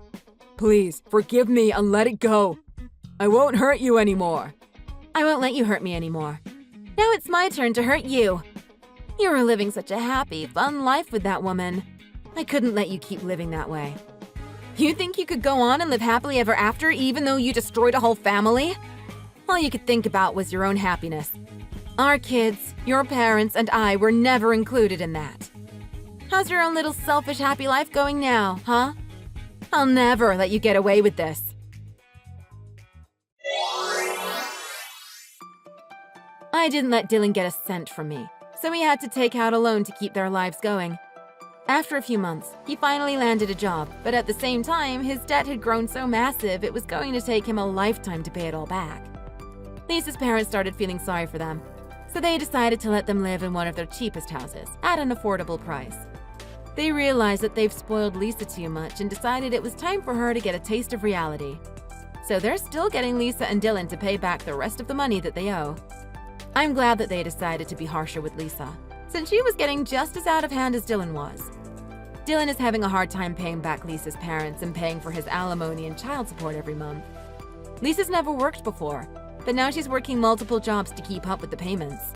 Please, forgive me and let it go. I won't hurt you anymore. I won't let you hurt me anymore. Now it's my turn to hurt you. You were living such a happy, fun life with that woman. I couldn't let you keep living that way. You think you could go on and live happily ever after even though you destroyed a whole family? All you could think about was your own happiness. Our kids, your parents, and I were never included in that. How's your own little selfish happy life going now, huh? I'll never let you get away with this. I didn't let Dylan get a cent from me, so he had to take out a loan to keep their lives going. After a few months, he finally landed a job, but at the same time, his debt had grown so massive it was going to take him a lifetime to pay it all back. Lisa's parents started feeling sorry for them, so they decided to let them live in one of their cheapest houses at an affordable price. They realized that they've spoiled Lisa too much and decided it was time for her to get a taste of reality. So they're still getting Lisa and Dylan to pay back the rest of the money that they owe. I'm glad that they decided to be harsher with Lisa, since she was getting just as out of hand as Dylan was. Dylan is having a hard time paying back Lisa's parents and paying for his alimony and child support every month. Lisa's never worked before, but now she's working multiple jobs to keep up with the payments.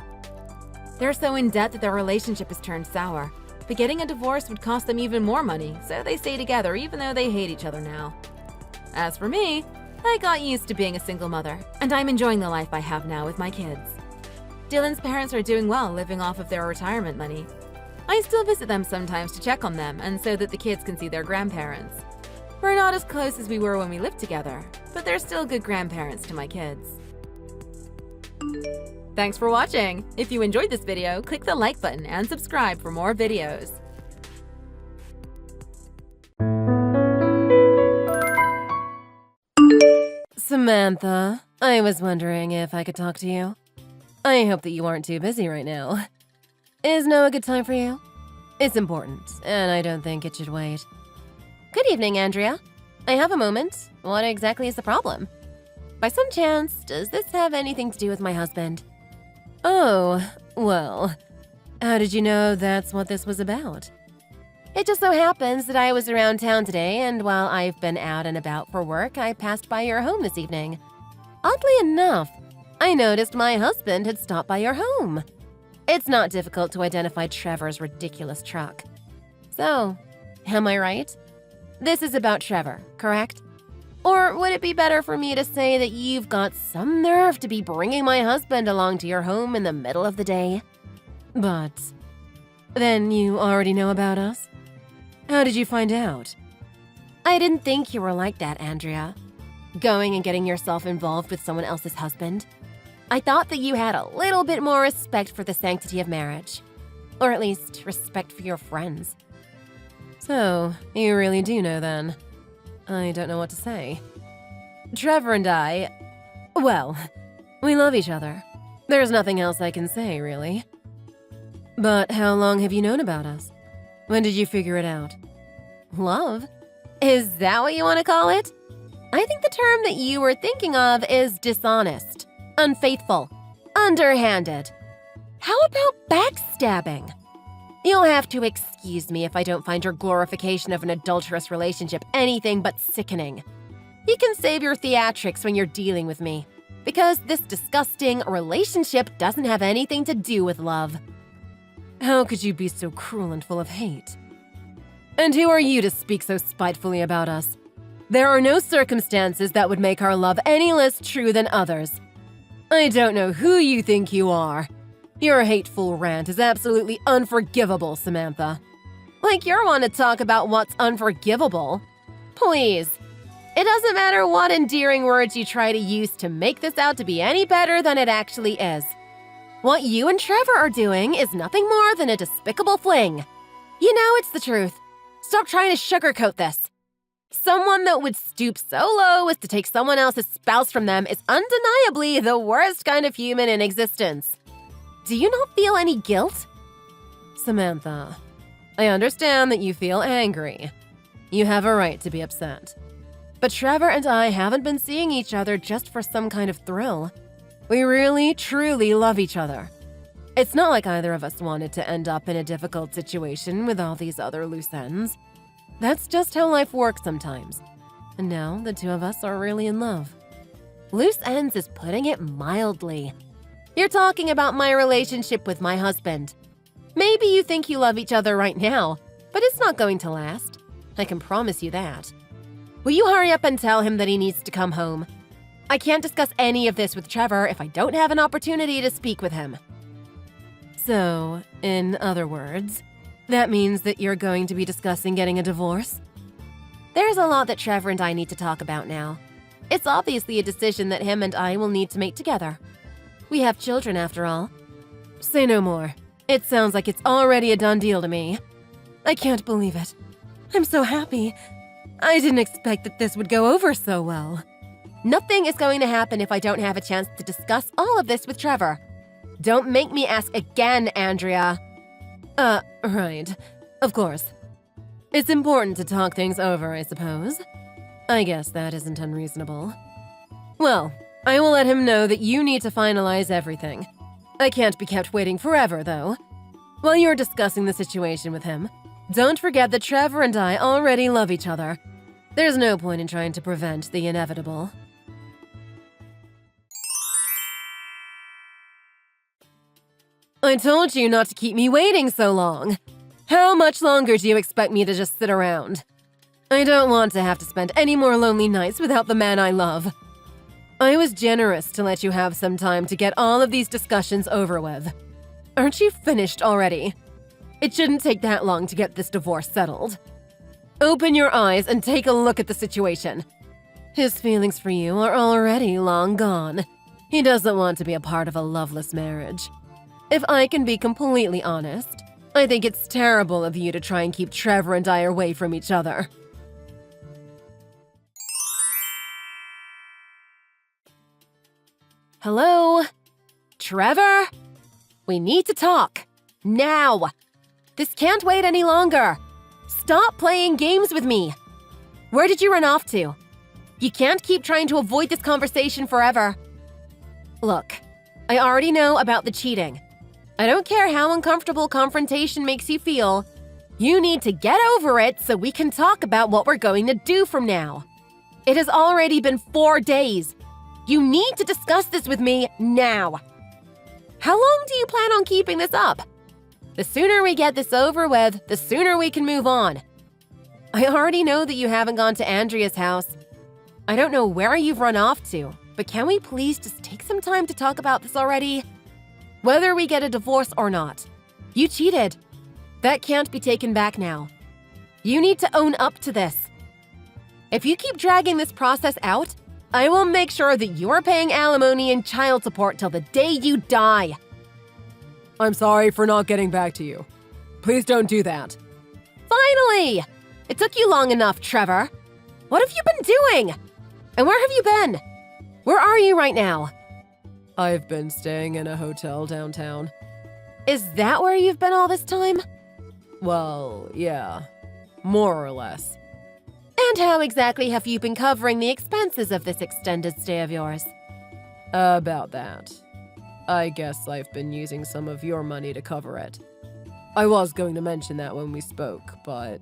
They're so in debt that their relationship has turned sour, but getting a divorce would cost them even more money, so they stay together even though they hate each other now. As for me, I got used to being a single mother, and I'm enjoying the life I have now with my kids. Dylan's parents are doing well living off of their retirement money. I still visit them sometimes to check on them and so that the kids can see their grandparents. We're not as close as we were when we lived together, but they're still good grandparents to my kids. Thanks for watching! If you enjoyed this video, click the like button and subscribe for more videos. Samantha, I was wondering if I could talk to you. I hope that you aren't too busy right now. Is now a good time for you? It's important, and I don't think it should wait. Good evening, Andrea. I have a moment. What exactly is the problem? By some chance, does this have anything to do with my husband? Oh, well, how did you know that's what this was about? It just so happens that I was around town today, and while I've been out and about for work, I passed by your home this evening. Oddly enough, I noticed my husband had stopped by your home. It's not difficult to identify Trevor's ridiculous truck. So, am I right? This is about Trevor, correct? Or would it be better for me to say that you've got some nerve to be bringing my husband along to your home in the middle of the day? But then you already know about us? How did you find out? I didn't think you were like that, Andrea. Going and getting yourself involved with someone else's husband. I thought that you had a little bit more respect for the sanctity of marriage. Or at least respect for your friends. So, you really do know then. I don't know what to say. Trevor and I, well, we love each other. There's nothing else I can say, really. But how long have you known about us? When did you figure it out? Love? Is that what you want to call it? I think the term that you were thinking of is dishonest, unfaithful, underhanded. How about backstabbing? You'll have to excuse me if I don't find your glorification of an adulterous relationship anything but sickening. You can save your theatrics when you're dealing with me, because this disgusting relationship doesn't have anything to do with love. How could you be so cruel and full of hate? And who are you to speak so spitefully about us? There are no circumstances that would make our love any less true than others. I don't know who you think you are. Your hateful rant is absolutely unforgivable, Samantha. Like you're one to talk about what's unforgivable. Please. It doesn't matter what endearing words you try to use to make this out to be any better than it actually is. What you and Trevor are doing is nothing more than a despicable fling. You know it's the truth. Stop trying to sugarcoat this. Someone that would stoop so low as to take someone else's spouse from them is undeniably the worst kind of human in existence. Do you not feel any guilt? Samantha, I understand that you feel angry. You have a right to be upset. But Trevor and I haven't been seeing each other just for some kind of thrill. We really, truly love each other. It's not like either of us wanted to end up in a difficult situation with all these other loose ends. That's just how life works sometimes. And now the two of us are really in love. Loose ends is putting it mildly. You're talking about my relationship with my husband. Maybe you think you love each other right now, but it's not going to last. I can promise you that. Will you hurry up and tell him that he needs to come home? I can't discuss any of this with Trevor if I don't have an opportunity to speak with him. So, in other words, That means that you're going to be discussing getting a divorce? There's a lot that Trevor and I need to talk about now. It's obviously a decision that him and I will need to make together. We have children, after all. Say no more. It sounds like it's already a done deal to me. I can't believe it. I'm so happy. I didn't expect that this would go over so well. Nothing is going to happen if I don't have a chance to discuss all of this with Trevor. Don't make me ask again, Andrea. Right. Of course. It's important to talk things over, I suppose. I guess that isn't unreasonable. Well, I will let him know that you need to finalize everything. I can't be kept waiting forever, though. While you're discussing the situation with him, don't forget that Trevor and I already love each other. There's no point in trying to prevent the inevitable. I told you not to keep me waiting so long. How much longer do you expect me to just sit around? I don't want to have to spend any more lonely nights without the man I love. I was generous to let you have some time to get all of these discussions over with. Aren't you finished already? It shouldn't take that long to get this divorce settled. Open your eyes and take a look at the situation. His feelings for you are already long gone. He doesn't want to be a part of a loveless marriage. If I can be completely honest, I think it's terrible of you to try and keep Trevor and I away from each other. Hello? Trevor? We need to talk. Now! This can't wait any longer. Stop playing games with me. Where did you run off to? You can't keep trying to avoid this conversation forever. Look, I already know about the cheating. I don't care how uncomfortable confrontation makes you feel. You need to get over it so we can talk about what we're going to do from now. It has already been 4 days. You need to discuss this with me now. How long do you plan on keeping this up? The sooner we get this over with, the sooner we can move on. I already know that you haven't gone to Andrea's house. I don't know where you've run off to, but can we please just take some time to talk about this already? Whether we get a divorce or not, you cheated. That can't be taken back now. You need to own up to this. If you keep dragging this process out, I will make sure that you're paying alimony and child support till the day you die. I'm sorry for not getting back to you. Please don't do that. Finally! It took you long enough, Trevor. What have you been doing? And where have you been? Where are you right now? I've been staying in a hotel downtown. Is that where you've been all this time? Well, yeah. More or less. And how exactly have you been covering the expenses of this extended stay of yours? About that. I guess I've been using some of your money to cover it. I was going to mention that when we spoke, but...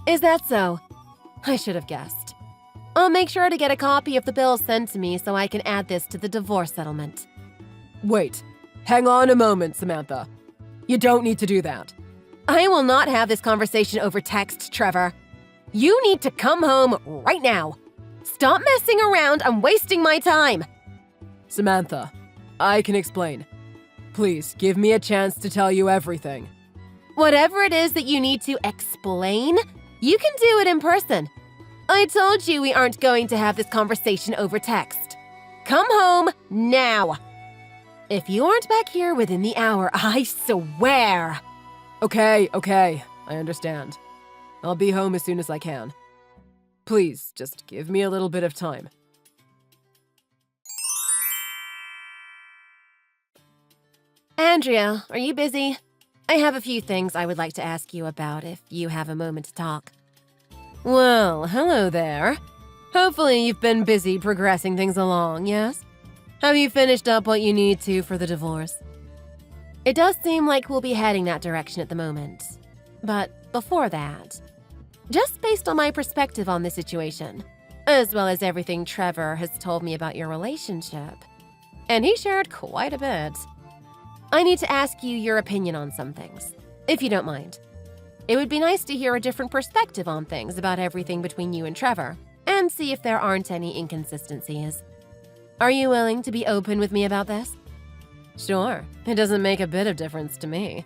Is that so? I should have guessed. I'll make sure to get a copy of the bill sent to me so I can add this to the divorce settlement. Wait. Hang on a moment, Samantha. You don't need to do that. I will not have this conversation over text, Trevor. You need to come home right now. Stop messing around and wasting my time. Samantha, I can explain. Please, give me a chance to tell you everything. Whatever it is that you need to explain, you can do it in person. I told you we aren't going to have this conversation over text. Come home now. If you aren't back here within the hour, I swear. Okay, I understand. I'll be home as soon as I can. Please, just give me a little bit of time. Andrea, are you busy? I have a few things I would like to ask you about if you have a moment to talk. Well, hello there. Hopefully you've been busy progressing things along, yes? Have you finished up what you need to for the divorce? It does seem like we'll be heading that direction at the moment. But before that, just based on my perspective on this situation, as well as everything Trevor has told me about your relationship, and he shared quite a bit, I need to ask you your opinion on some things, if you don't mind. It would be nice to hear a different perspective on things about everything between you and Trevor, and see if there aren't any inconsistencies. Are you willing to be open with me about this? Sure, it doesn't make a bit of difference to me.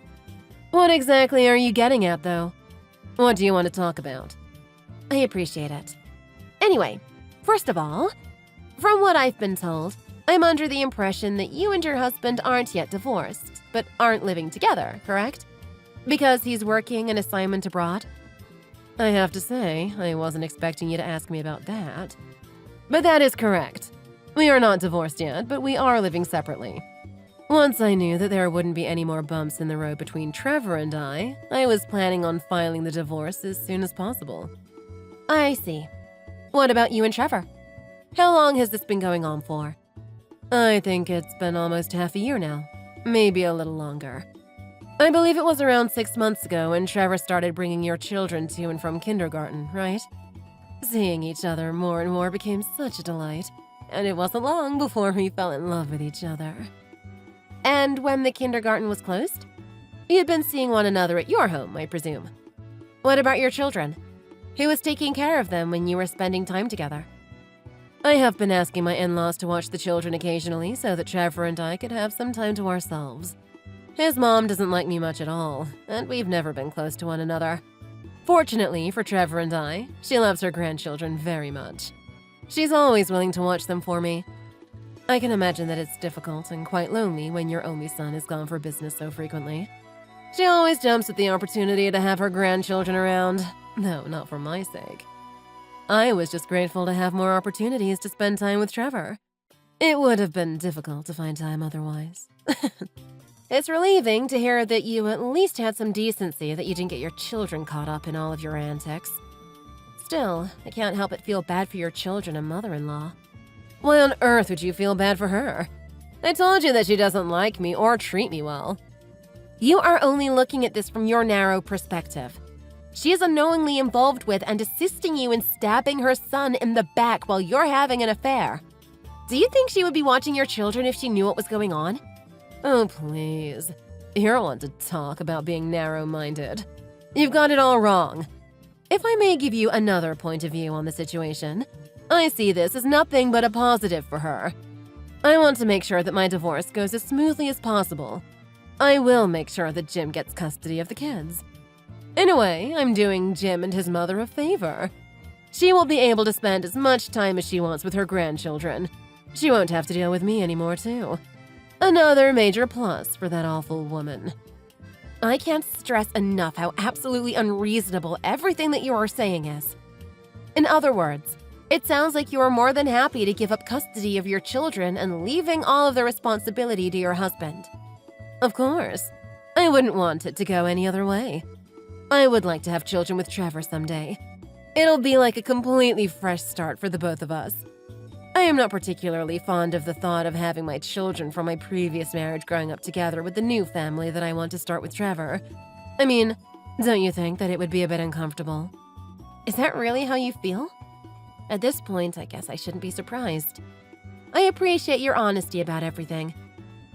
What exactly are you getting at, though? What do you want to talk about? I appreciate it. Anyway, first of all, from what I've been told, I'm under the impression that you and your husband aren't yet divorced, but aren't living together, correct? Because he's working an assignment abroad? I have to say, I wasn't expecting you to ask me about that. But that is correct. We are not divorced yet, but we are living separately. Once I knew that there wouldn't be any more bumps in the road between Trevor and I was planning on filing the divorce as soon as possible. I see. What about you and Trevor? How long has this been going on for? I think it's been almost half a year now. Maybe a little longer. I believe it was around 6 months ago when Trevor started bringing your children to and from kindergarten, right? Seeing each other more and more became such a delight, and it wasn't long before we fell in love with each other. And when the kindergarten was closed? You had been seeing one another at your home, I presume. What about your children? Who was taking care of them when you were spending time together? I have been asking my in-laws to watch the children occasionally so that Trevor and I could have some time to ourselves. His mom doesn't like me much at all, and we've never been close to one another. Fortunately for Trevor and I, she loves her grandchildren very much. She's always willing to watch them for me. I can imagine that it's difficult and quite lonely when your only son is gone for business so frequently. She always jumps at the opportunity to have her grandchildren around, though not for my sake. I was just grateful to have more opportunities to spend time with Trevor. It would have been difficult to find time otherwise. It's relieving to hear that you at least had some decency that you didn't get your children caught up in all of your antics. Still, I can't help but feel bad for your children and mother-in-law. Why on earth would you feel bad for her? I told you that she doesn't like me or treat me well. You are only looking at this from your narrow perspective. She is unknowingly involved with and assisting you in stabbing her son in the back while you're having an affair. Do you think she would be watching your children if she knew what was going on? Oh, please. You're one to talk about being narrow-minded. You've got it all wrong. If I may give you another point of view on the situation, I see this as nothing but a positive for her. I want to make sure that my divorce goes as smoothly as possible. I will make sure that Jim gets custody of the kids. In a way, I'm doing Jim and his mother a favor. She will be able to spend as much time as she wants with her grandchildren. She won't have to deal with me anymore, too. Another major plus for that awful woman. I can't stress enough how absolutely unreasonable everything that you are saying is. In other words, it sounds like you are more than happy to give up custody of your children and leaving all of the responsibility to your husband. Of course. I wouldn't want it to go any other way. I would like to have children with Trevor someday. It'll be like a completely fresh start for the both of us. I am not particularly fond of the thought of having my children from my previous marriage growing up together with the new family that I want to start with Trevor. I mean, don't you think that it would be a bit uncomfortable? Is that really how you feel? At this point, I guess I shouldn't be surprised. I appreciate your honesty about everything.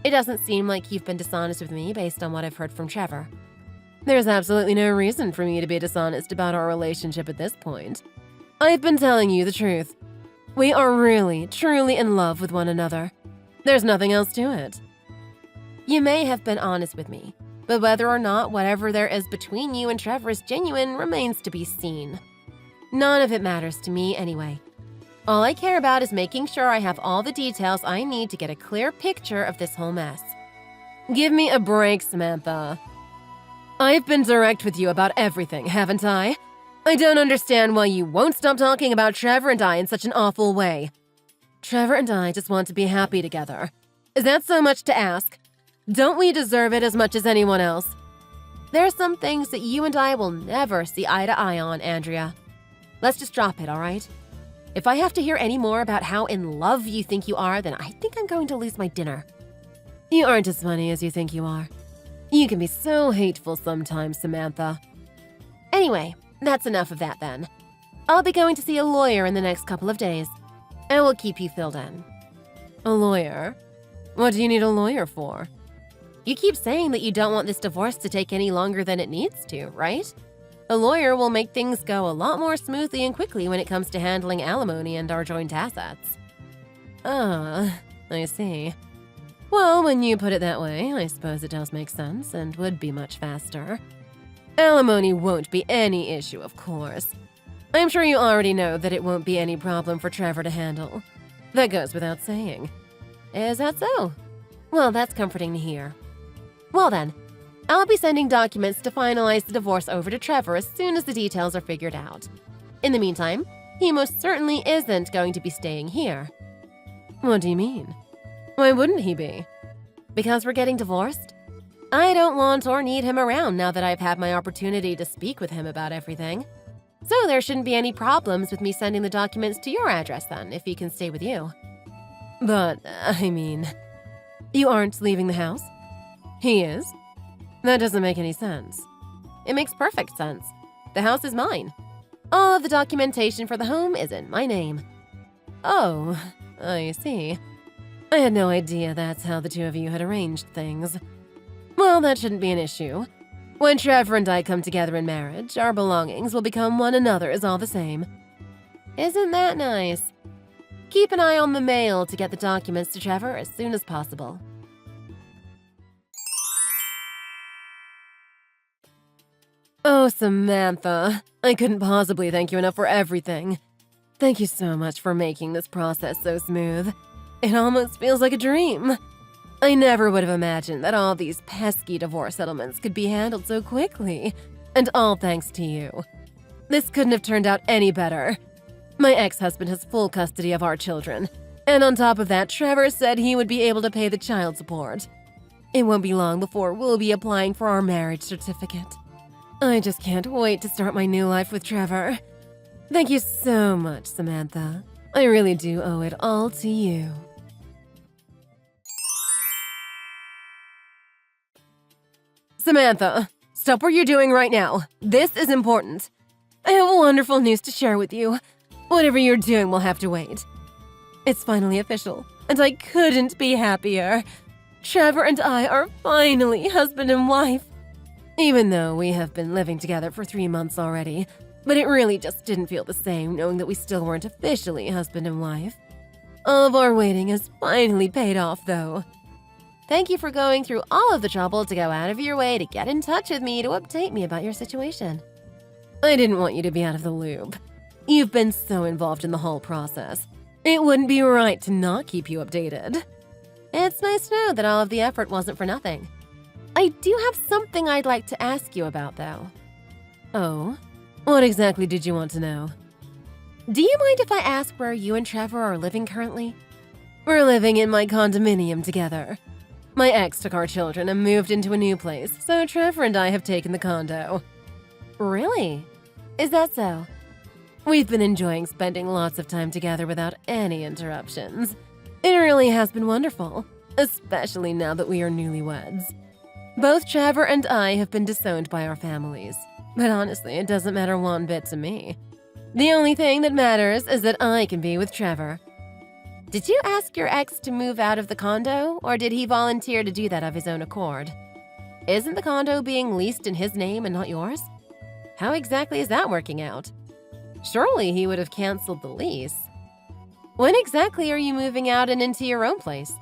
It doesn't seem like you've been dishonest with me based on what I've heard from Trevor. There's absolutely no reason for me to be dishonest about our relationship at this point. I've been telling you the truth. We are really, truly in love with one another. There's nothing else to it. You may have been honest with me, but whether or not whatever there is between you and Trevor is genuine remains to be seen. None of it matters to me anyway. All I care about is making sure I have all the details I need to get a clear picture of this whole mess. Give me a break, Samantha. I've been direct with you about everything, haven't I? I don't understand why you won't stop talking about Trevor and I in such an awful way. Trevor and I just want to be happy together. Is that so much to ask? Don't we deserve it as much as anyone else? There are some things that you and I will never see eye to eye on, Andrea. Let's just drop it, all right? If I have to hear any more about how in love you think you are, then I think I'm going to lose my dinner. You aren't as funny as you think you are. You can be so hateful sometimes, Samantha. Anyway, that's enough of that then. I'll be going to see a lawyer in the next couple of days. I will keep you filled in. A lawyer? What do you need a lawyer for? You keep saying that you don't want this divorce to take any longer than it needs to, right? A lawyer will make things go a lot more smoothly and quickly when it comes to handling alimony and our joint assets. Ah, I see. Well, when you put it that way, I suppose it does make sense and would be much faster. Alimony won't be any issue, of course. I'm sure you already know that it won't be any problem for Trevor to handle. That goes without saying. Is that so? Well, that's comforting to hear. Well then, I'll be sending documents to finalize the divorce over to Trevor as soon as the details are figured out. In the meantime, he most certainly isn't going to be staying here. What do you mean? Why wouldn't he be? Because we're getting divorced? I don't want or need him around now that I've had my opportunity to speak with him about everything. So there shouldn't be any problems with me sending the documents to your address then, if he can stay with you. But, I mean, you aren't leaving the house? He is? That doesn't make any sense. It makes perfect sense. The house is mine. All of the documentation for the home is in my name. Oh, I see. I had no idea that's how the two of you had arranged things. Well, that shouldn't be an issue. When Trevor and I come together in marriage, our belongings will become one another's all the same. Isn't that nice? Keep an eye on the mail to get the documents to Trevor as soon as possible. Oh, Samantha, I couldn't possibly thank you enough for everything. Thank you so much for making this process so smooth. It almost feels like a dream. I never would have imagined that all these pesky divorce settlements could be handled so quickly. And all thanks to you. This couldn't have turned out any better. My ex-husband has full custody of our children. And on top of that, Trevor said he would be able to pay the child support. It won't be long before we'll be applying for our marriage certificate. I just can't wait to start my new life with Trevor. Thank you so much, Samantha. I really do owe it all to you. Samantha, stop what you're doing right now. This is important. I have wonderful news to share with you. Whatever you're doing will have to wait. It's finally official, and I couldn't be happier. Trevor and I are finally husband and wife. Even though we have been living together for 3 months already, but it really just didn't feel the same knowing that we still weren't officially husband and wife. All of our waiting has finally paid off, though. Thank you for going through all of the trouble to go out of your way to get in touch with me to update me about your situation. I didn't want you to be out of the loop. You've been so involved in the whole process. It wouldn't be right to not keep you updated. It's nice to know that all of the effort wasn't for nothing. I do have something I'd like to ask you about, though. Oh? What exactly did you want to know? Do you mind if I ask where you and Trevor are living currently? We're living in my condominium together. My ex took our children and moved into a new place, so Trevor and I have taken the condo. Really? Is that so? We've been enjoying spending lots of time together without any interruptions. It really has been wonderful, especially now that we are newlyweds. Both Trevor and I have been disowned by our families, but honestly, it doesn't matter one bit to me. The only thing that matters is that I can be with Trevor. Did you ask your ex to move out of the condo, or did he volunteer to do that of his own accord? Isn't the condo being leased in his name and not yours? How exactly is that working out? Surely he would have canceled the lease. When exactly are you moving out and into your own place?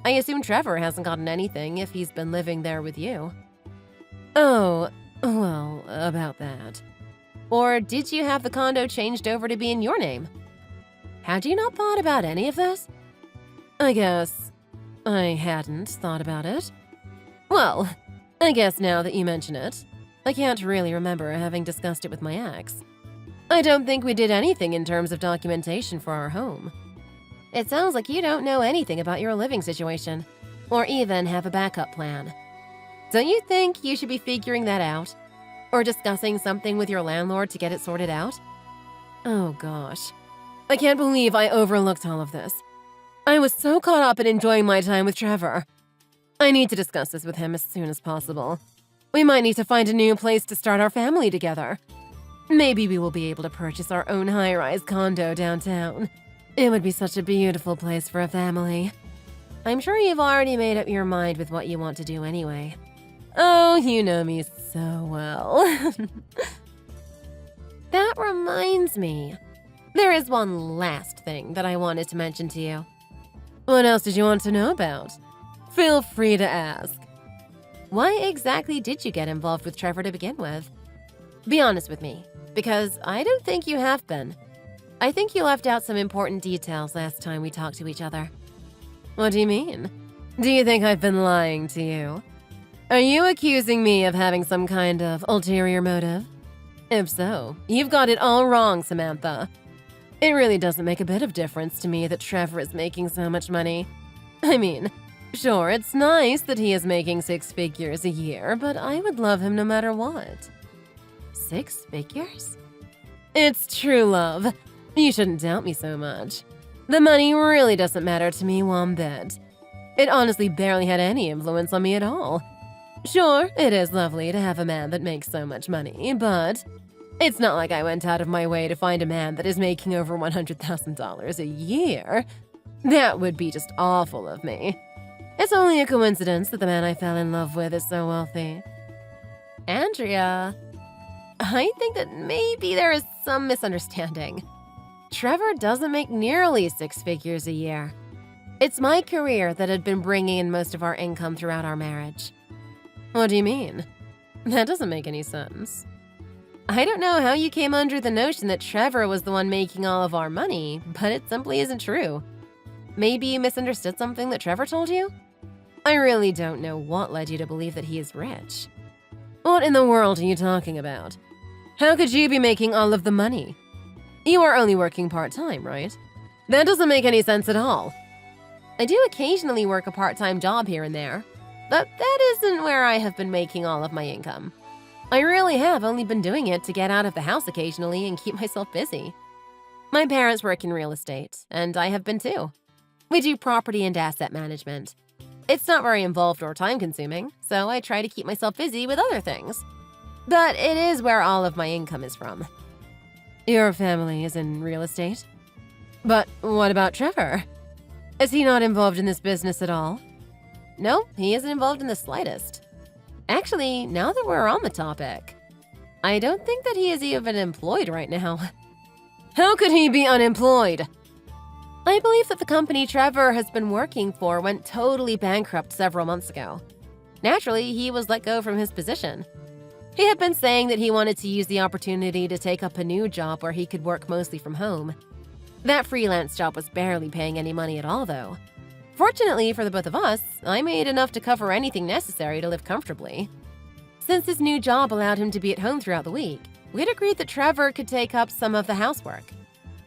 I assume Trevor hasn't gotten anything if he's been living there with you. Oh, well, about that. Or did you have the condo changed over to be in your name? Had you not thought about any of this? I guess I hadn't thought about it. Well, I guess now that you mention it, I can't really remember having discussed it with my ex. I don't think we did anything in terms of documentation for our home. It sounds like you don't know anything about your living situation, or even have a backup plan. Don't you think you should be figuring that out? Or discussing something with your landlord to get it sorted out? Oh gosh. I can't believe I overlooked all of this. I was so caught up in enjoying my time with Trevor. I need to discuss this with him as soon as possible. We might need to find a new place to start our family together. Maybe we will be able to purchase our own high-rise condo downtown. It would be such a beautiful place for a family. I'm sure you've already made up your mind with what you want to do anyway. Oh, you know me so well. That reminds me. There is one last thing that I wanted to mention to you. What else did you want to know about? Feel free to ask. Why exactly did you get involved with Trevor to begin with? Be honest with me, because I don't think you have been. I think you left out some important details last time we talked to each other. What do you mean? Do you think I've been lying to you? Are you accusing me of having some kind of ulterior motive? If so, you've got it all wrong, Samantha. It really doesn't make a bit of difference to me that Trevor is making so much money. I mean, sure, it's nice that he is making 6 figures a year, but I would love him no matter what. 6 figures? It's true love. You shouldn't doubt me so much. The money really doesn't matter to me one bit. It honestly barely had any influence on me at all. Sure, it is lovely to have a man that makes so much money, but it's not like I went out of my way to find a man that is making over $100,000 a year. That would be just awful of me. It's only a coincidence that the man I fell in love with is so wealthy. Andrea, I think that maybe there is some misunderstanding. Trevor doesn't make nearly 6 figures a year. It's my career that had been bringing in most of our income throughout our marriage. What do you mean? That doesn't make any sense. I don't know how you came under the notion that Trevor was the one making all of our money, but it simply isn't true. Maybe you misunderstood something that Trevor told you? I really don't know what led you to believe that he is rich. What in the world are you talking about? How could you be making all of the money? You are only working part-time, right? That doesn't make any sense at all. I do occasionally work a part-time job here and there, but that isn't where I have been making all of my income. I really have only been doing it to get out of the house occasionally and keep myself busy. My parents work in real estate, and I have been too. We do property and asset management. It's not very involved or time-consuming, so I try to keep myself busy with other things. But it is where all of my income is from. Your family is in real estate? But what about Trevor? Is he not involved in this business at all? No, he isn't involved in the slightest. Actually, now that we're on the topic, I don't think that he is even employed right now. How could he be unemployed? I believe that the company Trevor has been working for went totally bankrupt several months ago. Naturally, he was let go from his position. He had been saying that he wanted to use the opportunity to take up a new job where he could work mostly from home. That freelance job was barely paying any money at all, though. Fortunately for the both of us, I made enough to cover anything necessary to live comfortably. Since his new job allowed him to be at home throughout the week, we'd agreed that Trevor could take up some of the housework.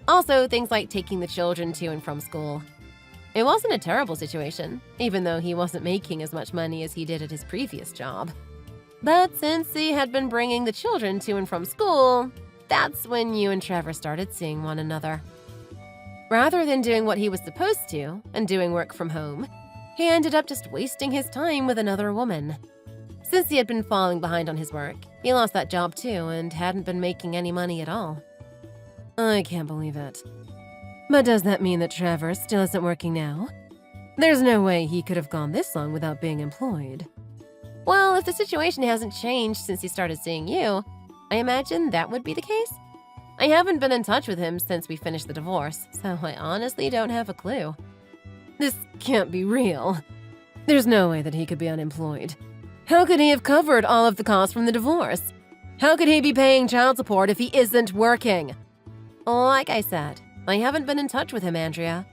Also, things like taking the children to and from school. It wasn't a terrible situation, even though he wasn't making as much money as he did at his previous job. But since he had been bringing the children to and from school, that's when you and Trevor started seeing one another. Rather than doing what he was supposed to and doing work from home, he ended up just wasting his time with another woman. Since he had been falling behind on his work, he lost that job too and hadn't been making any money at all. I can't believe it. But does that mean that Trevor still isn't working now? There's no way he could have gone this long without being employed. Well, if the situation hasn't changed since he started seeing you, I imagine that would be the case. I haven't been in touch with him since we finished the divorce, so I honestly don't have a clue. This can't be real. There's no way that he could be unemployed. How could he have covered all of the costs from the divorce? How could he be paying child support if he isn't working? Like I said, I haven't been in touch with him, Andrea.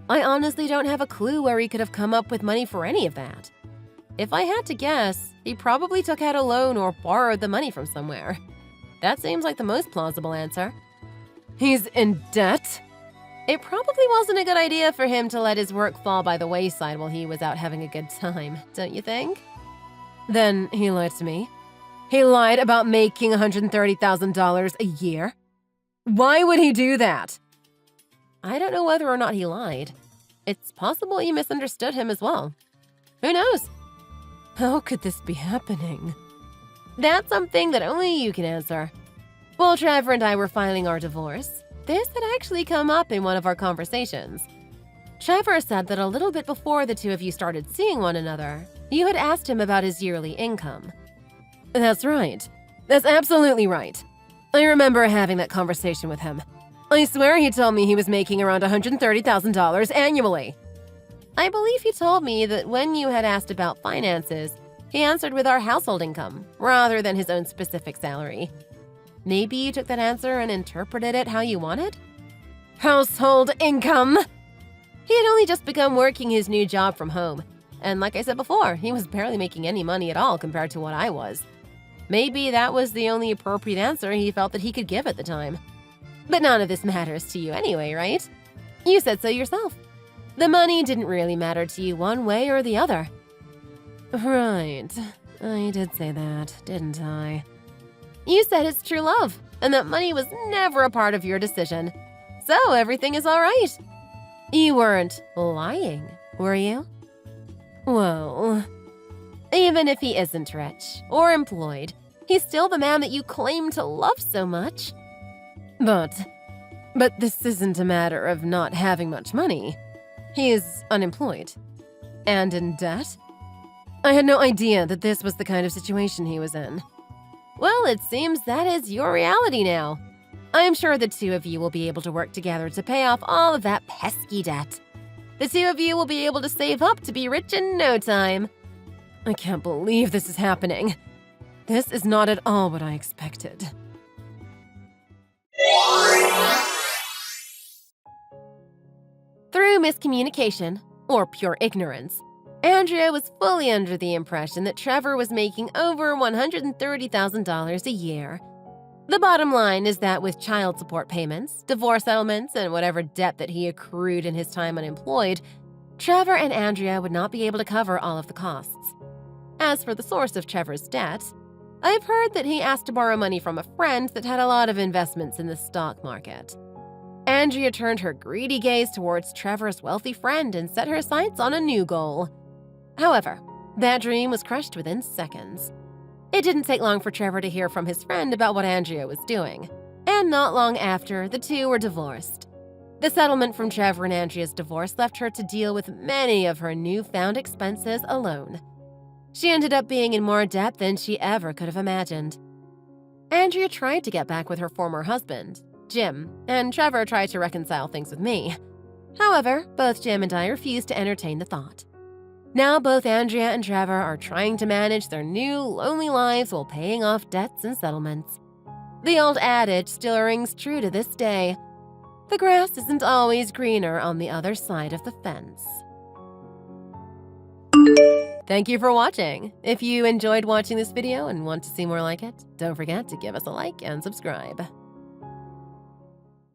I honestly don't have a clue where he could have come up with money for any of that. If I had to guess, he probably took out a loan or borrowed the money from somewhere. That seems like the most plausible answer. He's in debt? It probably wasn't a good idea for him to let his work fall by the wayside while he was out having a good time, don't you think? Then he lied to me. He lied about making $130,000 a year. Why would he do that? I don't know whether or not he lied. It's possible you misunderstood him as well. Who knows? How could this be happening? That's something that only you can answer. While Trevor and I were filing our divorce, this had actually come up in one of our conversations. Trevor said that a little bit before the two of you started seeing one another, you had asked him about his yearly income. That's right. That's absolutely right. I remember having that conversation with him. I swear he told me he was making around $130,000 annually. I believe he told me that when you had asked about finances, he answered with our household income rather than his own specific salary. Maybe you took that answer and interpreted it how you wanted? Household income! He had only just begun working his new job from home, and like I said before, he was barely making any money at all compared to what I was. Maybe that was the only appropriate answer he felt that he could give at the time. But none of this matters to you anyway, right? You said so yourself. The money didn't really matter to you one way or the other. Right. I did say that, didn't I? You said it's true love, and that money was never a part of your decision. So everything is all right. You weren't lying, were you? Well, even if he isn't rich or employed, he's still the man that you claim to love so much. But this isn't a matter of not having much money. He is unemployed. And in debt? I had no idea that this was the kind of situation he was in. Well, it seems that is your reality now. I'm sure the two of you will be able to work together to pay off all of that pesky debt. The two of you will be able to save up to be rich in no time. I can't believe this is happening. This is not at all what I expected. Through miscommunication, or pure ignorance, Andrea was fully under the impression that Trevor was making over $130,000 a year. The bottom line is that with child support payments, divorce settlements, and whatever debt that he accrued in his time unemployed, Trevor and Andrea would not be able to cover all of the costs. As for the source of Trevor's debt, I've heard that he asked to borrow money from a friend that had a lot of investments in the stock market. Andrea turned her greedy gaze towards Trevor's wealthy friend and set her sights on a new goal. However, that dream was crushed within seconds. It didn't take long for Trevor to hear from his friend about what Andrea was doing, and not long after, the two were divorced. The settlement from Trevor and Andrea's divorce left her to deal with many of her newfound expenses alone. She ended up being in more debt than she ever could have imagined. Andrea tried to get back with her former husband, Jim, and Trevor tried to reconcile things with me. However, both Jim and I refused to entertain the thought. Now both Andrea and Trevor are trying to manage their new, lonely lives while paying off debts and settlements. The old adage still rings true to this day. The grass isn't always greener on the other side of the fence. Thank you for watching. If you enjoyed watching this video and want to see more like it, don't forget to give us a like and subscribe.